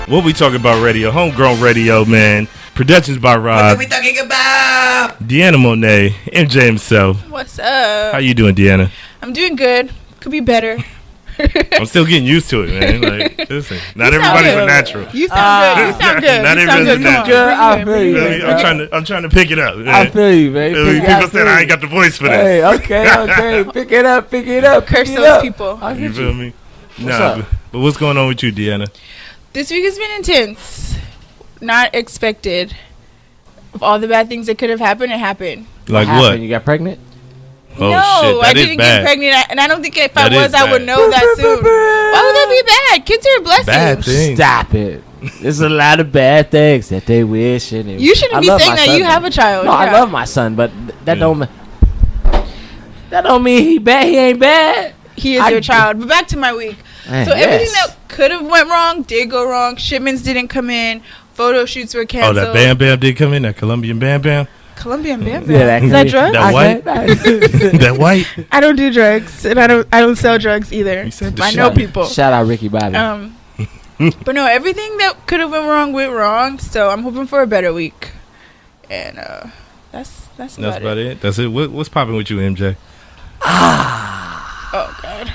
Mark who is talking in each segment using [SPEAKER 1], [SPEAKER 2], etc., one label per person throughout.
[SPEAKER 1] What we talking about radio? Homegrown radio, man. Productions by Rob.
[SPEAKER 2] What are we talking about?
[SPEAKER 1] DeAnna Mona, MJ himself.
[SPEAKER 3] What's up?
[SPEAKER 1] How you doing, DeAnna?
[SPEAKER 3] I'm doing good. Could be better.
[SPEAKER 1] I'm still getting used to it, man. Like, listen, not everybody's a natural.
[SPEAKER 3] You sound good. You sound good.
[SPEAKER 1] Not
[SPEAKER 3] You sound
[SPEAKER 1] everybody's
[SPEAKER 3] good. Come on.
[SPEAKER 4] good. I
[SPEAKER 3] Bring
[SPEAKER 4] feel
[SPEAKER 3] it
[SPEAKER 4] you.
[SPEAKER 3] in, bring it in.
[SPEAKER 1] I'm trying to pick it up. Man.
[SPEAKER 4] I feel you, man.
[SPEAKER 1] People said I ain't got the voice for this.
[SPEAKER 4] Hey, okay. Pick it up.
[SPEAKER 3] Curse
[SPEAKER 4] pick it
[SPEAKER 3] those
[SPEAKER 4] up.
[SPEAKER 3] people.
[SPEAKER 4] I'll
[SPEAKER 1] You
[SPEAKER 4] get
[SPEAKER 1] feel
[SPEAKER 4] you.
[SPEAKER 1] me?
[SPEAKER 4] What's up?
[SPEAKER 1] But what's going on with you, DeAnna?
[SPEAKER 3] This week has been intense. Not expected. Of all the bad things that could have happened, it happened.
[SPEAKER 1] Like
[SPEAKER 4] happened?
[SPEAKER 1] what?
[SPEAKER 4] You got pregnant?
[SPEAKER 1] Oh,
[SPEAKER 3] no,
[SPEAKER 1] shit, that
[SPEAKER 3] I
[SPEAKER 1] is
[SPEAKER 3] didn't
[SPEAKER 1] bad.
[SPEAKER 3] get pregnant, and I don't think if
[SPEAKER 1] That
[SPEAKER 3] I was,
[SPEAKER 1] is
[SPEAKER 3] I would
[SPEAKER 1] bad.
[SPEAKER 3] know that soon. Why would that be bad? Kids are a blessing.
[SPEAKER 1] Bad thing.
[SPEAKER 4] Stop it. There's a lot of bad things that they wish. And
[SPEAKER 3] You shouldn't be saying that you have a child.
[SPEAKER 4] No, I love my son, but that don't mean he bad. He ain't bad.
[SPEAKER 3] He is your child. But back to my week.
[SPEAKER 4] Man,
[SPEAKER 3] So everything
[SPEAKER 4] yes.
[SPEAKER 3] that could have went wrong did go wrong. Shipments didn't come in. Photo shoots were
[SPEAKER 1] Oh,
[SPEAKER 3] canceled.
[SPEAKER 1] that Bam Bam did come in. That Colombian Bam Bam.
[SPEAKER 3] Colombian Bam Bam.
[SPEAKER 4] Yeah,
[SPEAKER 3] Is that drugs?
[SPEAKER 1] That white. That white.
[SPEAKER 3] I don't do drugs, and I don't sell drugs either.
[SPEAKER 1] You said the
[SPEAKER 3] I know
[SPEAKER 1] shot.
[SPEAKER 3] people.
[SPEAKER 4] Shout out Ricky Bobby.
[SPEAKER 3] But no, everything that could have went wrong. So I'm hoping for a better week, and that's about it.
[SPEAKER 1] That's it. What's popping with you, MJ?
[SPEAKER 3] Oh God.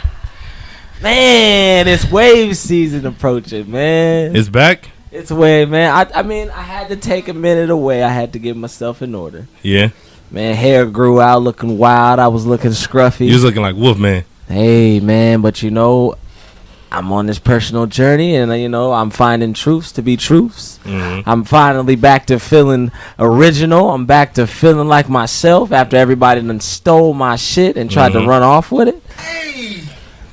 [SPEAKER 4] Man, it's wave season approaching, man.
[SPEAKER 1] It's back.
[SPEAKER 4] It's wave, man. I mean, I had to take a minute away. I had to get myself in order.
[SPEAKER 1] Yeah.
[SPEAKER 4] Man, hair grew out looking wild. I was looking scruffy.
[SPEAKER 1] You was looking like Wolfman.
[SPEAKER 4] Hey, man, but you know, I'm on this personal journey, and you know, I'm finding truths to be truths.
[SPEAKER 1] Mm-hmm.
[SPEAKER 4] I'm finally back to feeling original. I'm back to feeling like myself after everybody done stole my shit and tried to run off with it.
[SPEAKER 2] Hey,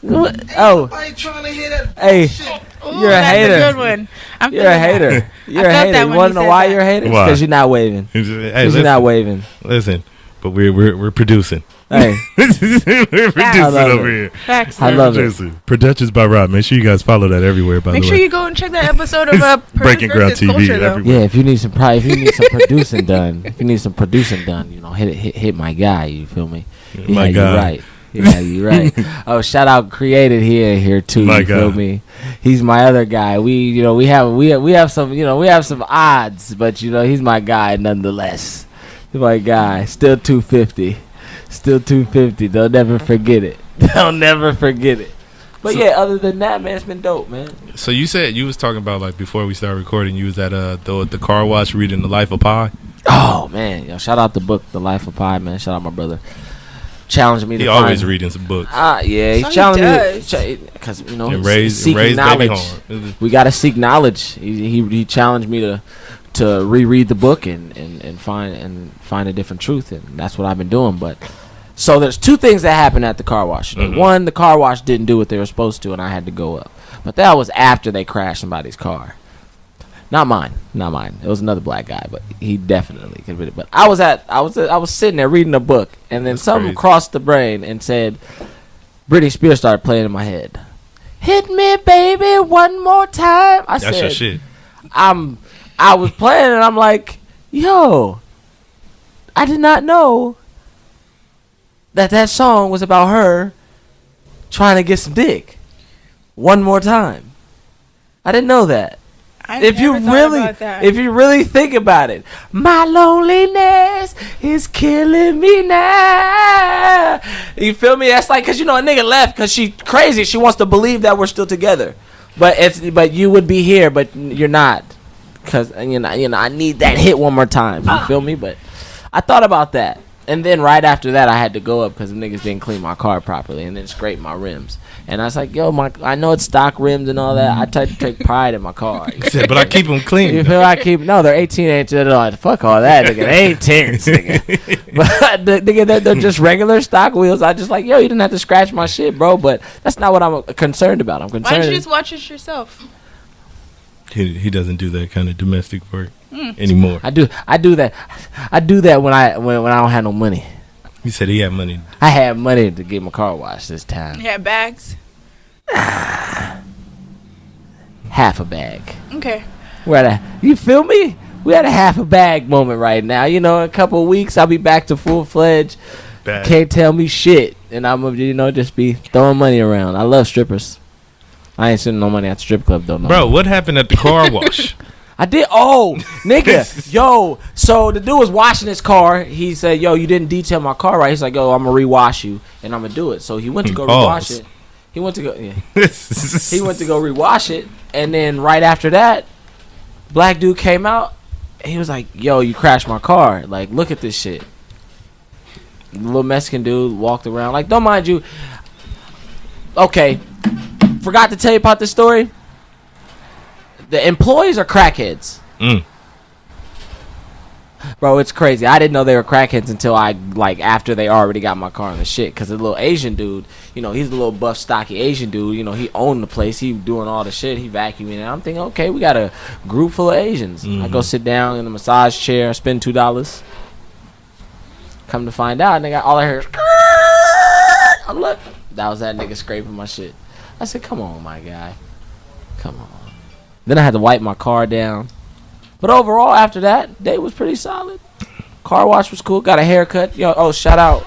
[SPEAKER 4] What? Oh,
[SPEAKER 2] nobody trying to hear that
[SPEAKER 4] hey,
[SPEAKER 2] bullshit.
[SPEAKER 3] Ooh,
[SPEAKER 4] you're a
[SPEAKER 3] that's
[SPEAKER 4] hater.
[SPEAKER 3] a good one.
[SPEAKER 4] You're a hater. You're a
[SPEAKER 3] felt
[SPEAKER 4] hater.
[SPEAKER 3] that
[SPEAKER 4] You
[SPEAKER 3] when
[SPEAKER 4] want
[SPEAKER 3] he
[SPEAKER 4] to know
[SPEAKER 3] said
[SPEAKER 4] why
[SPEAKER 3] that.
[SPEAKER 4] you're a hater?
[SPEAKER 1] Why?
[SPEAKER 4] Because you're not waving.
[SPEAKER 1] Hey,
[SPEAKER 4] Because you're not waving.
[SPEAKER 1] Listen, but we're producing.
[SPEAKER 4] Hey,
[SPEAKER 1] We're producing
[SPEAKER 4] I love
[SPEAKER 1] over
[SPEAKER 4] it.
[SPEAKER 1] here.
[SPEAKER 3] Facts.
[SPEAKER 4] I love it.
[SPEAKER 1] Producing. Productions by Rob. Make sure you guys follow that everywhere. By
[SPEAKER 3] Make
[SPEAKER 1] the
[SPEAKER 3] sure
[SPEAKER 1] way,
[SPEAKER 3] you go and check that episode of
[SPEAKER 1] Breaking Ground
[SPEAKER 3] Versus
[SPEAKER 1] TV
[SPEAKER 3] Culture, though.
[SPEAKER 1] everywhere.
[SPEAKER 4] yeah. If you need some producing done, you know, hit my guy. You feel me?
[SPEAKER 1] My
[SPEAKER 4] yeah,
[SPEAKER 1] guy.
[SPEAKER 4] You're right. Yeah, you're right. Oh, shout out Created here too.
[SPEAKER 1] My
[SPEAKER 4] you feel
[SPEAKER 1] guy.
[SPEAKER 4] me? He's my other guy. We have some odds, but you know, he's my guy nonetheless. He's my guy. Still 250. Still 250. They'll never forget it. They'll never forget it. But
[SPEAKER 1] So-
[SPEAKER 4] yeah, other than that, man, it's been dope, man.
[SPEAKER 1] So you said you was talking about, like, before we started recording, you was at the car wash reading The Life of Pi.
[SPEAKER 4] Oh man, yo, shout out the book, The Life of Pi, man. Shout out my brother. Challenged me
[SPEAKER 1] He
[SPEAKER 4] to
[SPEAKER 1] always
[SPEAKER 4] find.
[SPEAKER 1] reading some books.
[SPEAKER 4] Yeah, he
[SPEAKER 3] So he
[SPEAKER 4] challenged
[SPEAKER 3] does.
[SPEAKER 4] me because you know,
[SPEAKER 1] And raised
[SPEAKER 4] seeking
[SPEAKER 1] baby
[SPEAKER 4] knowledge.
[SPEAKER 1] hard.
[SPEAKER 4] We gotta seek knowledge. He challenged me to reread the book and find a different truth, and that's what I've been doing. But so there's two things that happened at the car wash.
[SPEAKER 1] Mhm.
[SPEAKER 4] One, the car wash didn't do what they were supposed to, and I had to go up. But that was after they crashed somebody's car. Not mine. It was another black guy, but he definitely could have been it. But I was sitting there reading a book, and then
[SPEAKER 1] That's
[SPEAKER 4] something
[SPEAKER 1] crazy.
[SPEAKER 4] crossed the brain and said, Britney Spears started playing in my head. Hit me, baby, one more time. I
[SPEAKER 1] That's
[SPEAKER 4] said,
[SPEAKER 1] your shit.
[SPEAKER 4] I was playing, and I'm like, yo, I did not know that song was about her trying to get some dick. One more time. I didn't know that. If you really think about it, my loneliness is killing me now. You feel me? That's like, cause you know a nigga left cause she crazy. She wants to believe that we're still together, but you would be here, but you're not, cause you know I need that hit one more time. You feel me? But I thought about that, and then right after that I had to go up because the niggas didn't clean my car properly and then scrape my rims. And I was like, yo, I know it's stock rims and all that. I try to take pride in my car.
[SPEAKER 1] He said, but I keep them clean.
[SPEAKER 4] You feel no, they're 18 inches. Fuck all that, nigga. They ain't 10s, nigga. But nigga, they're just regular stock wheels. I just like, yo, you didn't have to scratch my shit, bro. But that's not what I'm concerned about. I'm
[SPEAKER 3] Why
[SPEAKER 4] concerned.
[SPEAKER 3] don't you just watch it yourself?
[SPEAKER 1] He doesn't do that kind of domestic work anymore.
[SPEAKER 4] I do that. I do that when I don't have no money.
[SPEAKER 1] He said he had money.
[SPEAKER 4] I had money to get my car washed this time.
[SPEAKER 3] Yeah, bags.
[SPEAKER 4] Half a bag.
[SPEAKER 3] Okay.
[SPEAKER 4] You feel me? We had a half a bag moment right now. You know, in a couple of weeks, I'll be back to full-fledged.
[SPEAKER 1] Bad.
[SPEAKER 4] Can't tell me shit. And I'm going to, just be throwing money around. I love strippers. I ain't spending no money at the strip club though. No.
[SPEAKER 1] Bro, what happened at the car wash?
[SPEAKER 4] I did. Oh, nigga, yo. So the dude was washing his car. He said, "Yo, you didn't detail my car right." He's like, "Yo, I'm gonna rewash you, and I'm gonna do it." So he went to go rewash it. He went to go. Yeah. He went to go rewash it, and then right after that, black dude came out. And he was like, "Yo, you crashed my car. Like, look at this shit." The little Mexican dude walked around. Like, don't mind you. Okay, forgot to tell you about this story. The employees are crackheads. Bro, it's crazy. I didn't know they were crackheads until after they already got my car on the shit. Because the little Asian dude, you know, he's the little buff, stocky Asian dude. You know, he owned the place. He doing all the shit. He vacuuming. And I'm thinking, okay, we got a group full of Asians. I go sit down in a massage chair, spend $2. Come to find out, nigga, all I heard is, I'm like, that was that nigga scraping my shit. I said, come on, my guy. Come on. Then I had to wipe my car down. But overall, after that, day was pretty solid. Car wash was cool. Got a haircut. Yo, oh, shout out.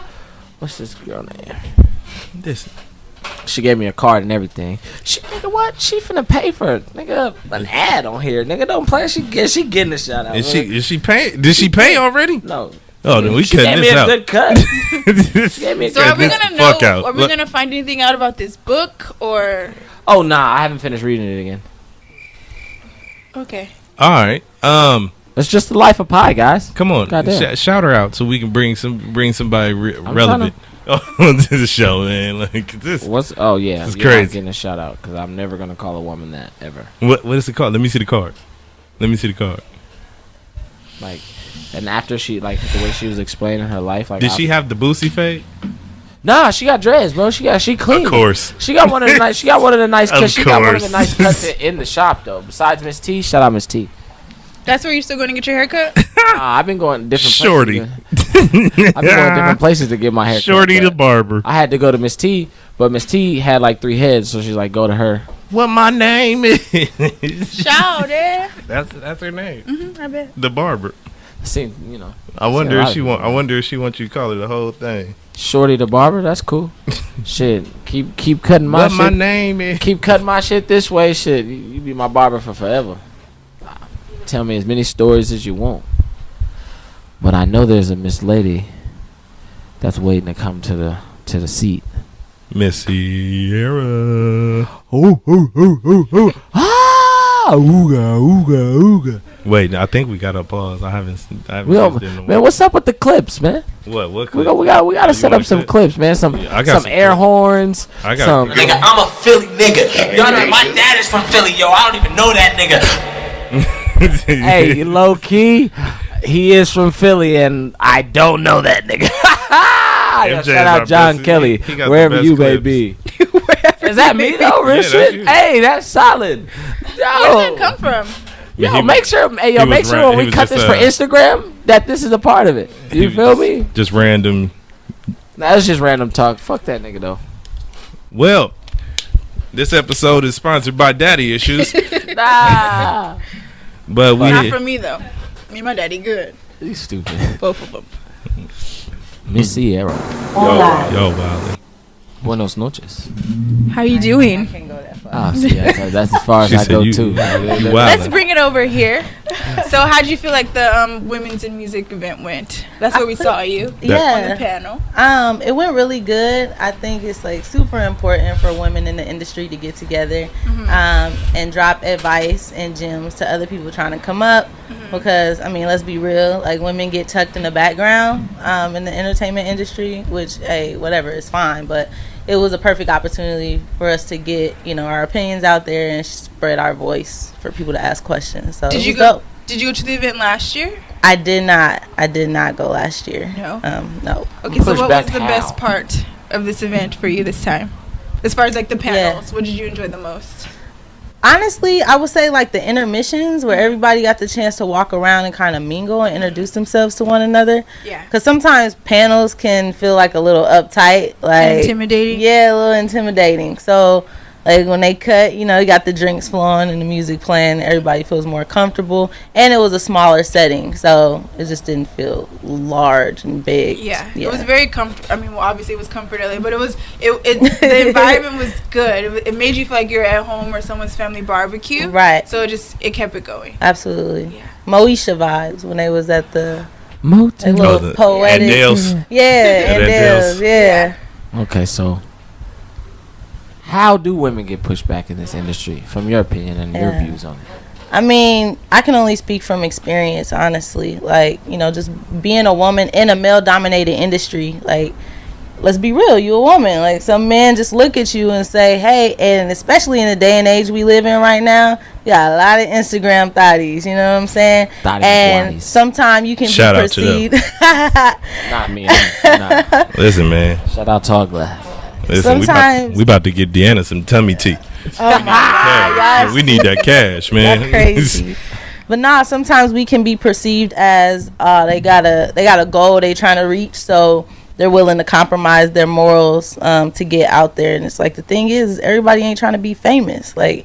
[SPEAKER 4] What's this girl name? She gave me a card and everything. Nigga, what? She finna pay for it. Nigga, an ad on here. Nigga, don't play. She getting a shout out.
[SPEAKER 1] Is she paying? Did she pay already?
[SPEAKER 4] No.
[SPEAKER 1] Oh, then we
[SPEAKER 4] she
[SPEAKER 1] cutting this out.
[SPEAKER 4] She gave me a good cut. She gave me a
[SPEAKER 3] So are we gonna know? Are we
[SPEAKER 1] Look.
[SPEAKER 3] gonna find anything out about this book or?
[SPEAKER 4] Oh nah, I haven't finished reading it again.
[SPEAKER 3] Okay.
[SPEAKER 1] All right.
[SPEAKER 4] It's just the life of Pi, guys.
[SPEAKER 1] Come on, shout her out so we can bring somebody relevant onto the show, man. Like this.
[SPEAKER 4] Oh yeah,
[SPEAKER 1] this is
[SPEAKER 4] you're
[SPEAKER 1] crazy.
[SPEAKER 4] not getting a shout out because I'm never gonna call a woman that ever.
[SPEAKER 1] What is it called? Let me see the card.
[SPEAKER 4] Like, and after she the way she was explaining her life, like,
[SPEAKER 1] did she have the boosie fade?
[SPEAKER 4] Nah, she got dreads, bro. She clean.
[SPEAKER 1] Of course.
[SPEAKER 4] She got one of the nice. She got one of the nice cuts. She got one of the
[SPEAKER 1] course.
[SPEAKER 4] nice cuts in the shop though. Besides Miss T, shout out Miss T.
[SPEAKER 3] That's where you're still going to get your haircut?
[SPEAKER 4] I've been going to different
[SPEAKER 1] Shorty.
[SPEAKER 4] places. I've been going to different places to get my hair.
[SPEAKER 1] Shorty the barber.
[SPEAKER 4] I had to go to Miss T, but Miss T had like 3 heads, so she's like, go to her.
[SPEAKER 1] What my name is?
[SPEAKER 3] Shout it.
[SPEAKER 1] That's her name.
[SPEAKER 3] I bet.
[SPEAKER 1] The barber.
[SPEAKER 4] See, you know.
[SPEAKER 1] I wonder if she wants you to call her the whole thing.
[SPEAKER 4] Shorty the barber, that's cool. Shit, keep cutting my
[SPEAKER 1] what
[SPEAKER 4] shit.
[SPEAKER 1] My name is?
[SPEAKER 4] Keep cutting my shit this way. Shit, you be my barber for forever. Tell me as many stories as you want. But I know there's a Miss Lady that's waiting to come to the seat.
[SPEAKER 1] Miss Ciara.
[SPEAKER 4] Ah, ooga, ooga, ooga.
[SPEAKER 1] Wait, I think we got to pause. I haven't
[SPEAKER 4] Man, what's up with the clips, man?
[SPEAKER 1] What
[SPEAKER 4] We
[SPEAKER 1] clip?
[SPEAKER 4] gotta set up some clips, man. Some air horns.
[SPEAKER 1] I got
[SPEAKER 2] Nigga, I'm a Philly nigga. Y'all know my dad is from Philly, yo. I don't even know that nigga.
[SPEAKER 4] Hey, low key, he is from Philly, and I don't know that nigga. Yo, shout out John Kelly, wherever you may be. Is that me though? Real shit. Hey, that's solid. Yo,
[SPEAKER 3] Where did that come from?
[SPEAKER 4] Yo, make sure when we cut this for Instagram that this is a part of it. You feel me?
[SPEAKER 1] Just random.
[SPEAKER 4] Nah, that's just random talk. Fuck that nigga though.
[SPEAKER 1] Well, this episode is sponsored by Daddy Issues.
[SPEAKER 4] Nah.
[SPEAKER 1] But
[SPEAKER 3] Not for me though. Me and my daddy good.
[SPEAKER 4] You stupid.
[SPEAKER 3] Both of them.
[SPEAKER 4] Miss Ciara.
[SPEAKER 1] Yo, wow.
[SPEAKER 4] Buenos noches.
[SPEAKER 3] How you doing?
[SPEAKER 4] Ah, see, that's as far as I go too.
[SPEAKER 3] Let's bring it over here. So, how'd you feel like the Women's in Music event went? That's where we saw you. On the panel.
[SPEAKER 5] It went really good. I think it's like super important for women in the industry to get together and drop advice and gems to other people trying to come up. Because I mean, let's be real. Like, women get tucked in the background in the entertainment industry, which whatever, it's fine. But it was a perfect opportunity for us to get, our opinions out there and spread our voice for people to ask questions. So
[SPEAKER 3] Did you go to the event last year?
[SPEAKER 5] I did not go last year.
[SPEAKER 3] No.
[SPEAKER 5] No.
[SPEAKER 3] Okay, so what was the best part of this event for you this time? As far as like the panels, what did you enjoy the most?
[SPEAKER 5] Honestly, I would say like the intermissions where everybody got the chance to walk around and kind of mingle and introduce themselves to one another. Yeah. Because sometimes panels can feel like a little uptight, like
[SPEAKER 3] intimidating.
[SPEAKER 5] Yeah, a little intimidating. So Like when they cut, you know, you got the drinks flowing and the music playing. Everybody feels more comfortable, and it was a smaller setting, so it just didn't feel large and big.
[SPEAKER 3] Yeah. It was very comfortable. I mean, well, obviously it was Comfort LA, but the environment was good. It made you feel like you're at home or someone's family barbecue.
[SPEAKER 5] Right.
[SPEAKER 3] So it kept it going.
[SPEAKER 5] Absolutely.
[SPEAKER 3] Yeah.
[SPEAKER 5] Moesha vibes when they was at the
[SPEAKER 4] Motel.
[SPEAKER 5] little poetic.
[SPEAKER 1] And Dale's.
[SPEAKER 5] Yeah, and Dale's. Yeah.
[SPEAKER 4] Okay, so how do women get pushed back in this industry, from your opinion and your views on it?
[SPEAKER 5] I mean, I can only speak from experience, honestly. Like, you know, just being a woman in a male-dominated industry, like, let's be real, you a woman. Like, some men just look at you and say, hey, and especially in the day and age we live in right now, you got a lot of Instagram thotties, you know what I'm saying?
[SPEAKER 4] Thotties
[SPEAKER 5] and sometimes you can
[SPEAKER 1] Shout
[SPEAKER 5] be
[SPEAKER 1] out to them.
[SPEAKER 5] perceived.
[SPEAKER 4] Not me. Nah.
[SPEAKER 1] Listen, man.
[SPEAKER 4] Shout out Tall Glass.
[SPEAKER 1] Listen,
[SPEAKER 5] Sometimes
[SPEAKER 1] we about to get DeAnna some tummy tea.
[SPEAKER 5] Oh my God,
[SPEAKER 1] We need that cash, man.
[SPEAKER 5] that's crazy. But nah, sometimes we can be perceived as they got a goal they trying to reach, so they're willing to compromise their morals to get out there. And it's like, the thing is everybody ain't trying to be famous. Like,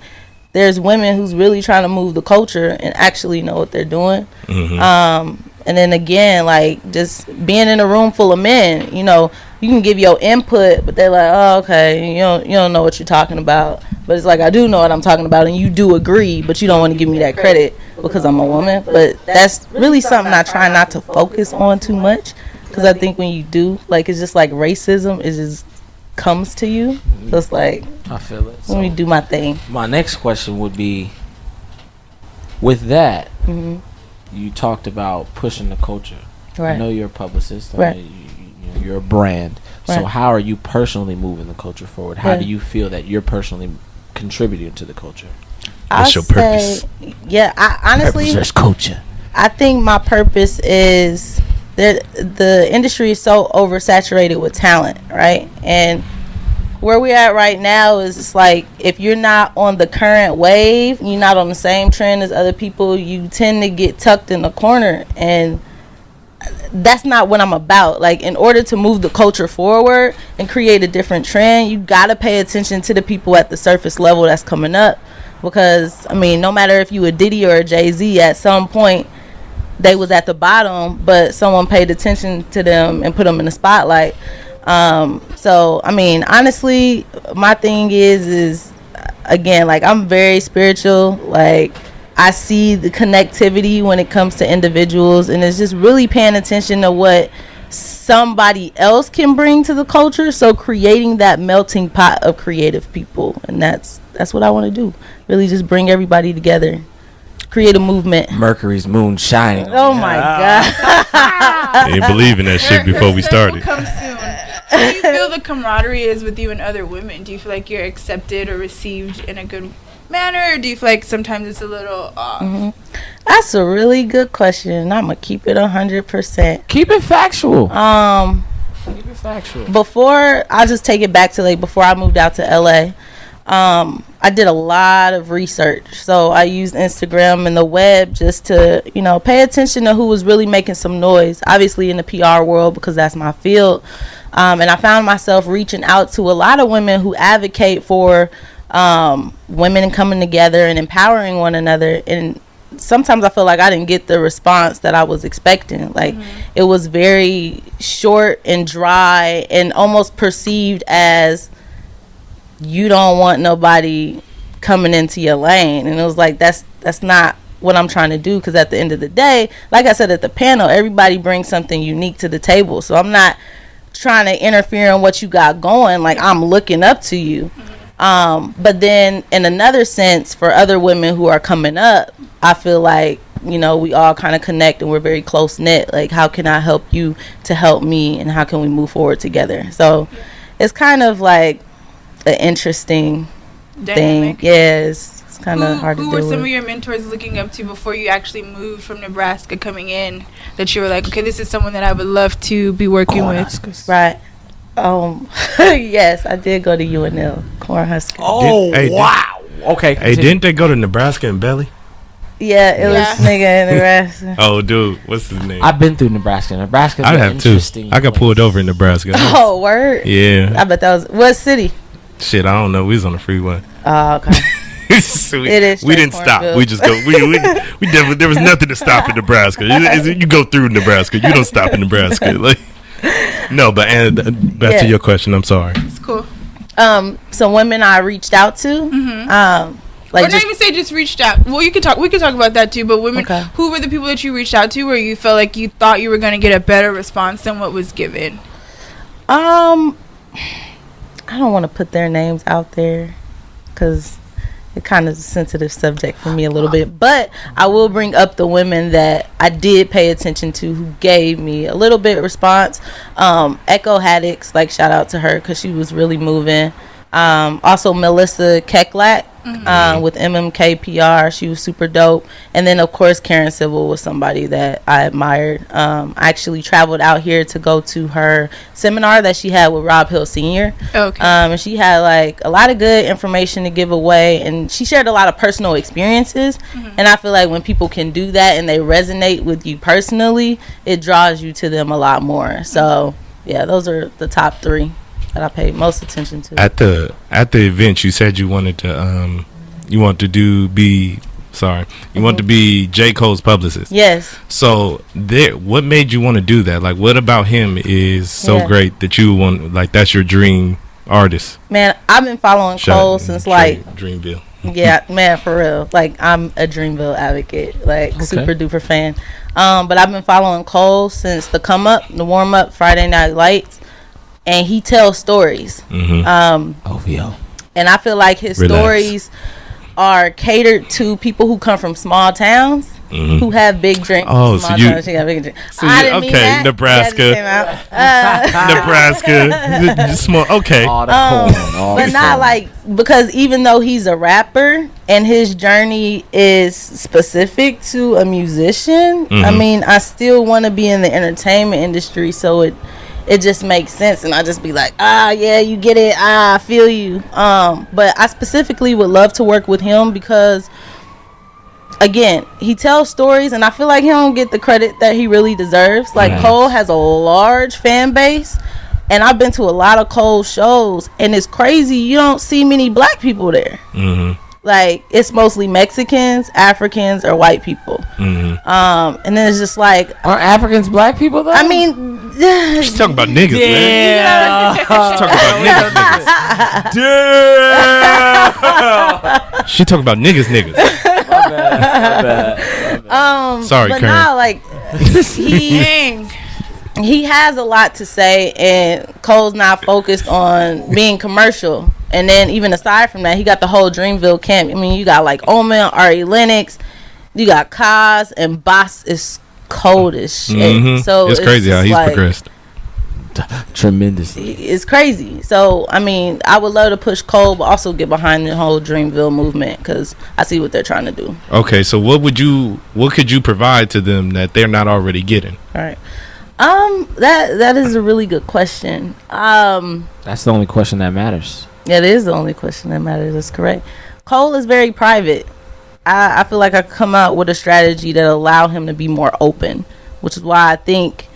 [SPEAKER 5] there's women who's really trying to move the culture and actually know what they're doing.
[SPEAKER 1] Mm-hmm.
[SPEAKER 5] And then again, like, just being in a room full of men, you know, you can give your input, but they're like, oh, okay, you don't know what you're talking about. But it's like, I do know what I'm talking about, and you do agree, but you don't want to give me that credit because I'm a woman. But that's really something I try not to focus on too much, because I think when you do, like, it's just like racism, it just comes to you. So it's like,
[SPEAKER 4] I feel it.
[SPEAKER 5] let me do my thing.
[SPEAKER 4] My next question would be, with that,
[SPEAKER 5] Mm-hmm.
[SPEAKER 4] you talked about pushing the culture.
[SPEAKER 5] Right.
[SPEAKER 4] I know you're a publicist.
[SPEAKER 5] Right.
[SPEAKER 4] You're a brand. So
[SPEAKER 5] Right.
[SPEAKER 4] how are you personally moving the culture forward? How
[SPEAKER 5] Yeah.
[SPEAKER 4] do you feel that you're personally contributing to the culture?
[SPEAKER 1] What's your purpose?
[SPEAKER 5] Yeah, I honestly,
[SPEAKER 4] Purpose versus culture.
[SPEAKER 5] I think my purpose is the industry is so oversaturated with talent, right? And where we're at right now is, it's like, if you're not on the current wave, you're not on the same trend as other people, you tend to get tucked in the corner, and that's not what I'm about. Like, in order to move the culture forward and create a different trend, you gotta pay attention to the people at the surface level that's coming up, because I mean, no matter if you a Diddy or a Jay-Z, at some point they was at the bottom, but someone paid attention to them and put them in the spotlight. So I mean, honestly, my thing is again, like, I'm very spiritual. Like, I see the connectivity when it comes to individuals, and it's just really paying attention to what somebody else can bring to the culture. So creating that melting pot of creative people, and that's what I want to do. Really just bring everybody together, create a movement.
[SPEAKER 4] Mercury's moon shining.
[SPEAKER 5] Oh my God.
[SPEAKER 1] They didn't believe in that shit before we started.
[SPEAKER 3] Come soon. How do you feel the camaraderie is with you and other women? Do you feel like you're accepted or received in a good manner, or do you feel like sometimes it's a little off?
[SPEAKER 5] Mm-hmm. That's a really good question. I'm gonna keep it 100%.
[SPEAKER 4] Keep it factual. Keep it factual.
[SPEAKER 5] Before, I'll just take it back to, like, before I moved out to LA, I did a lot of research. So I used Instagram and the web just to, you know, pay attention to who was really making some noise, obviously in the PR world, because that's my field. And I found myself reaching out to a lot of women who advocate for women coming together and empowering one another. And sometimes I feel like I didn't get the response that I was expecting. Like, it was very short and dry and almost perceived as, you don't want nobody coming into your lane. And it was like, that's not what I'm trying to do, because at the end of the day, like I said at the panel, everybody brings something unique to the table. So I'm not trying to interfere in what you got going. Like, I'm looking up to you. But then in another sense, for other women who are coming up, I feel like, you know, we all kind of connect and we're very close knit. Like, how can I help you to help me, and how can we move forward together? So it's kind of like an interesting
[SPEAKER 3] Dynamic.
[SPEAKER 5] thing. Yeah, it's kind of hard to
[SPEAKER 3] Who
[SPEAKER 5] deal
[SPEAKER 3] were some
[SPEAKER 5] with.
[SPEAKER 3] of your mentors looking up to before you actually moved from Nebraska coming in, that you were like, okay, this is someone that I would love to be working with?
[SPEAKER 5] Right. Yes, I did go to UNL, Cornhusker.
[SPEAKER 4] Oh, wow. Okay.
[SPEAKER 1] Hey, didn't they go to Nebraska and Belly?
[SPEAKER 5] Yeah, it was nigga in Nebraska.
[SPEAKER 1] Oh, dude, what's his name?
[SPEAKER 4] I've been through Nebraska. Nebraska's
[SPEAKER 1] I
[SPEAKER 4] an
[SPEAKER 1] have too.
[SPEAKER 4] interesting
[SPEAKER 1] I got pulled over in Nebraska.
[SPEAKER 5] Oh, word?
[SPEAKER 1] Yeah.
[SPEAKER 5] I bet that was, what city?
[SPEAKER 1] Shit, I don't know. We was on the freeway.
[SPEAKER 5] Oh, okay.
[SPEAKER 1] So
[SPEAKER 5] It is
[SPEAKER 1] we didn't stop.
[SPEAKER 5] cornfield.
[SPEAKER 1] We just go. We definitely, there was nothing to stop in Nebraska. You go through Nebraska. You don't stop in Nebraska. Like, no, but back to your question. I'm sorry.
[SPEAKER 3] It's cool.
[SPEAKER 5] Some women I reached out to. Like,
[SPEAKER 3] or not even say just reached out. Well, we could talk about that too. But women, who were the people that you reached out to where you felt like you thought you were going to get a better response than what was given?
[SPEAKER 5] I don't want to put their names out there because it kind of is a sensitive subject for me a little bit. But I will bring up the women that I did pay attention to who gave me a little bit of response. Echo Haddix, like, shout out to her because she was really moving. Also Melissa Keklak with MMK PR, she was super dope. And then of course Karen Civil was somebody that I admired. I actually traveled out here to go to her seminar that she had with Rob Hill Sr. And she had like a lot of good information to give away, and she shared a lot of personal experiences. And I feel like when people can do that and they resonate with you personally, it draws you to them a lot more. So yeah, those are the top 3 that I paid most attention to.
[SPEAKER 1] At the event, you said you wanted to be J. Cole's publicist.
[SPEAKER 5] Yes.
[SPEAKER 1] So what made you want to do that? Like, what about him is so great that you want, like, that's your dream artist?
[SPEAKER 5] Man, I've been following Cole since like
[SPEAKER 1] Dreamville.
[SPEAKER 5] Yeah, man, for real. Like, I'm a Dreamville advocate, like super duper fan. But I've been following Cole since the come up, the warm up, Friday Night Lights. And he tells stories.
[SPEAKER 4] OVO.
[SPEAKER 5] And I feel like his stories are catered to people who come from small towns who have big dreams.
[SPEAKER 1] Oh,
[SPEAKER 5] small towns, you have big dreams. I didn't mean that.
[SPEAKER 1] Nebraska. Nebraska. Small. Okay.
[SPEAKER 5] But not like, because even though he's a rapper and his journey is specific to a musician, I mean, I still want to be in the entertainment industry, so it just makes sense, and I just be like, yeah, you get it, I feel you. But I specifically would love to work with him because, again, he tells stories, and I feel like he don't get the credit that he really deserves. Like, Cole has a large fan base, and I've been to a lot of Cole shows, and it's crazy, you don't see many black people there. Like, it's mostly Mexicans, Africans, or white people. And then it's just like,
[SPEAKER 4] are Africans black people though?
[SPEAKER 5] I mean,
[SPEAKER 1] she's talking about niggas, man. She's talking about niggas. Damn. She talking about niggas. My bad. Sorry,
[SPEAKER 5] but
[SPEAKER 1] Karen.
[SPEAKER 5] nah, like, he has a lot to say, and Cole's not focused on being commercial. And then even aside from that, he got the whole Dreamville camp. I mean, you got like Omen, Ari Lennox, you got Kaz, and Boss is cold as shit. So
[SPEAKER 1] it's crazy how he's like, progressed.
[SPEAKER 4] Tremendous.
[SPEAKER 5] It's crazy. So I mean, I would love to push Cole, but also get behind the whole Dreamville movement because I see what they're trying to do.
[SPEAKER 1] Okay, so what could you provide to them that they're not already getting?
[SPEAKER 5] All right. That is a really good question.
[SPEAKER 4] That's the only question that matters.
[SPEAKER 5] Yeah, it is the only question that matters. That's correct. Cole is very private. I feel like I come out with a strategy that allow him to be more open, which is why I think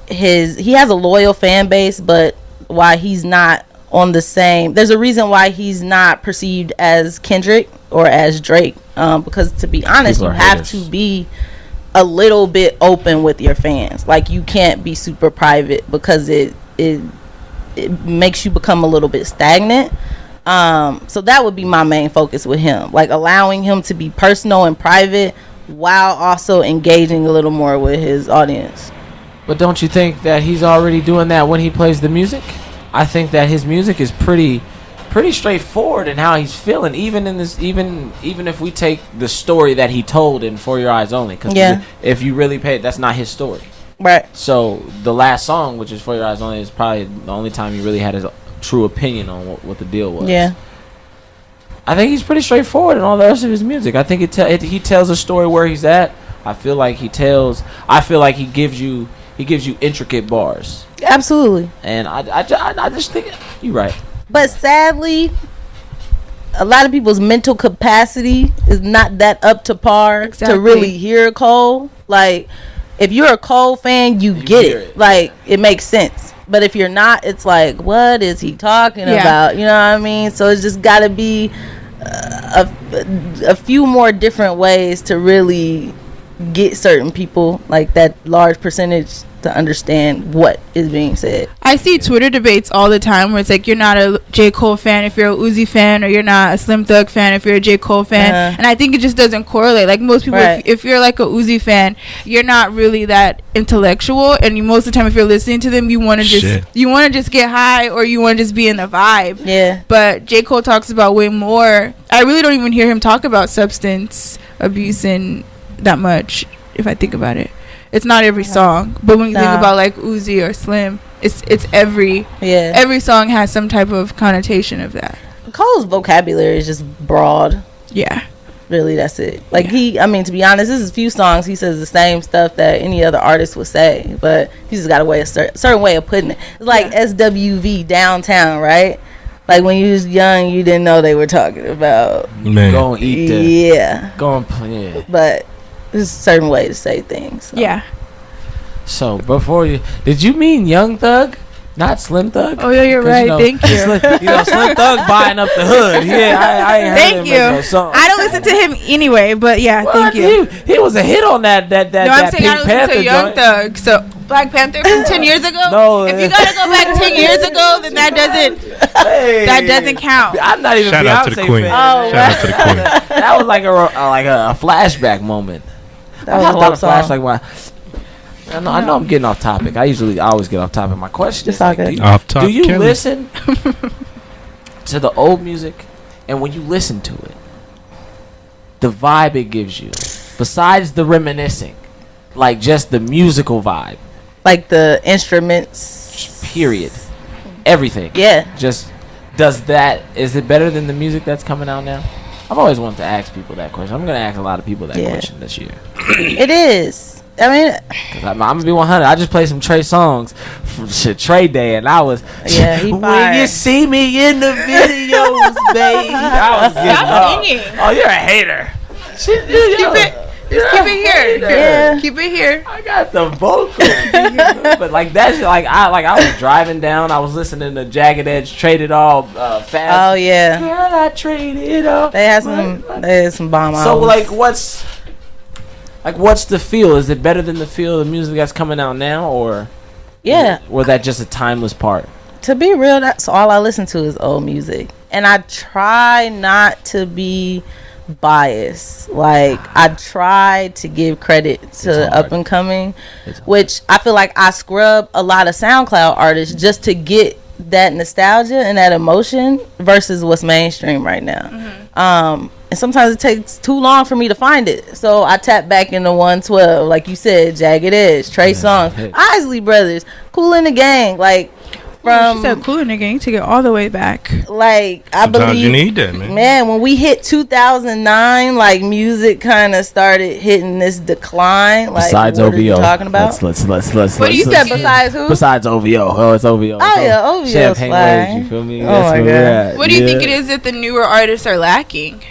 [SPEAKER 5] he has a loyal fan base, but why he's not on the same. There's a reason why he's not perceived as Kendrick or as Drake, because to be honest, you have to be a little bit open with your fans. Like, you can't be super private because it makes you become a little bit stagnant. So that would be my main focus with him, like allowing him to be personal and private while also engaging a little more with his audience.
[SPEAKER 4] But don't you think that he's already doing that when he plays the music? I think that his music is pretty straightforward in how he's feeling, even in this, even if we take the story that he told in For Your Eyes Only, because if you really pay, that's not his story.
[SPEAKER 5] Right.
[SPEAKER 4] So the last song, which is For Your Eyes Only, is probably the only time he really had his true opinion on what the deal was.
[SPEAKER 5] Yeah.
[SPEAKER 4] I think he's pretty straightforward in all the rest of his music. I think he tells a story where he's at. I feel like he gives you intricate bars.
[SPEAKER 5] Absolutely.
[SPEAKER 4] And I just think you're right.
[SPEAKER 5] But sadly, a lot of people's mental capacity is not that up to par to really hear Cole. Like, if you're a Cole fan, you get it. Like, it makes sense. But if you're not, it's like, what is he talking about? You know what I mean? So it's just got to be a few more different ways to really get certain people, like that large percentage, to understand what is being said.
[SPEAKER 3] I see Twitter debates all the time where it's like, you're not a J. Cole fan if you're a Uzi fan, or you're not a Slim Thug fan if you're a J. Cole fan. And I think it just doesn't correlate. Like most people, if you're like a Uzi fan, you're not really that intellectual, and most of the time if you're listening to them, you want to just get high, or you want to just be in the vibe. But J. Cole talks about way more. I really don't even hear him talk about substance abuse and that much, if I think about it. It's not every song, but when you think about like Uzi or Slim, it's every song has some type of connotation of that.
[SPEAKER 5] Cole's vocabulary is just broad.
[SPEAKER 3] Yeah,
[SPEAKER 5] really, that's it. Like to be honest, this is a few songs he says the same stuff that any other artist would say, but he's just got a certain way of putting it. It's like SWV downtown, right? Like when you was young, you didn't know they were talking about
[SPEAKER 4] go and eat go and play.
[SPEAKER 5] But there's a certain way to say things. So.
[SPEAKER 3] Yeah.
[SPEAKER 4] So before did you mean Young Thug, not Slim Thug?
[SPEAKER 3] Oh yeah, you're right. Thank you.
[SPEAKER 4] Slim Thug buying up the hood. Yeah, I ain't heard him make no song.
[SPEAKER 3] I don't listen to him anyway, but thank you.
[SPEAKER 4] He was a hit on that. No,
[SPEAKER 3] I'm saying I don't listen to Young Thug. So Black Panther from 10 years ago.
[SPEAKER 4] No,
[SPEAKER 3] if you gotta go back 10 years ago, then that doesn't count.
[SPEAKER 4] I'm not even
[SPEAKER 1] Shout
[SPEAKER 4] Beyonce
[SPEAKER 1] out to the queen.
[SPEAKER 4] fan.
[SPEAKER 1] Shout out to the queen.
[SPEAKER 4] That was like a flashback moment. I had a lot of flashback. I know I'm getting off topic. I always get off topic. My question is, do you listen to the old music, and when you listen to it, the vibe it gives you, besides the reminiscing, like just the musical vibe,
[SPEAKER 5] like the instruments,
[SPEAKER 4] period, everything.
[SPEAKER 5] Yeah.
[SPEAKER 4] Just is it better than the music that's coming out now? I've always wanted to ask people that question. I'm gonna ask a lot of people that question this year.
[SPEAKER 5] It is. I mean,
[SPEAKER 4] cause I'm gonna be 100. I just played some Trey songs from Trey Day, and I was when you see me in the videos, babe. I was getting
[SPEAKER 3] singing.
[SPEAKER 4] Oh, you're a hater.
[SPEAKER 3] Just keep it here.
[SPEAKER 5] Yeah.
[SPEAKER 3] Keep it here.
[SPEAKER 4] I got the vocal, but like that's I was driving down. I was listening to Jagged Edge, Traded All, Fast.
[SPEAKER 5] Oh yeah.
[SPEAKER 4] Girl, I traded all.
[SPEAKER 5] They had some bomb albums.
[SPEAKER 4] So what's the feel? Is it better than the feel of the music that's coming out now, or that just a timeless part?
[SPEAKER 5] To be real, that's all I listen to is old music, and I try not to be biased. Like I try to give credit to up and coming, which I feel like I scrub a lot of SoundCloud artists just to get that nostalgia and that emotion versus what's mainstream right now. And sometimes it takes too long for me to find it, so I tap back into 112, like you said, Jagged Edge, Trey Songz, Isley Brothers, Kool in the Gang, like from.
[SPEAKER 3] She said Kool in the Gang to get all the way back.
[SPEAKER 5] Like I believe
[SPEAKER 1] you need that, man.
[SPEAKER 5] Man, when we hit 2009, like music kind of started hitting this decline. Like,
[SPEAKER 4] besides
[SPEAKER 5] what
[SPEAKER 4] OVO,
[SPEAKER 5] are you talking about?
[SPEAKER 4] Let's.
[SPEAKER 3] What do you
[SPEAKER 5] said besides who?
[SPEAKER 4] Besides OVO. Oh, it's OVO.
[SPEAKER 5] Oh yeah, OVO.
[SPEAKER 4] Champagne Waves, you feel me?
[SPEAKER 5] Oh my god.
[SPEAKER 3] What do you think it is that the newer artists are lacking?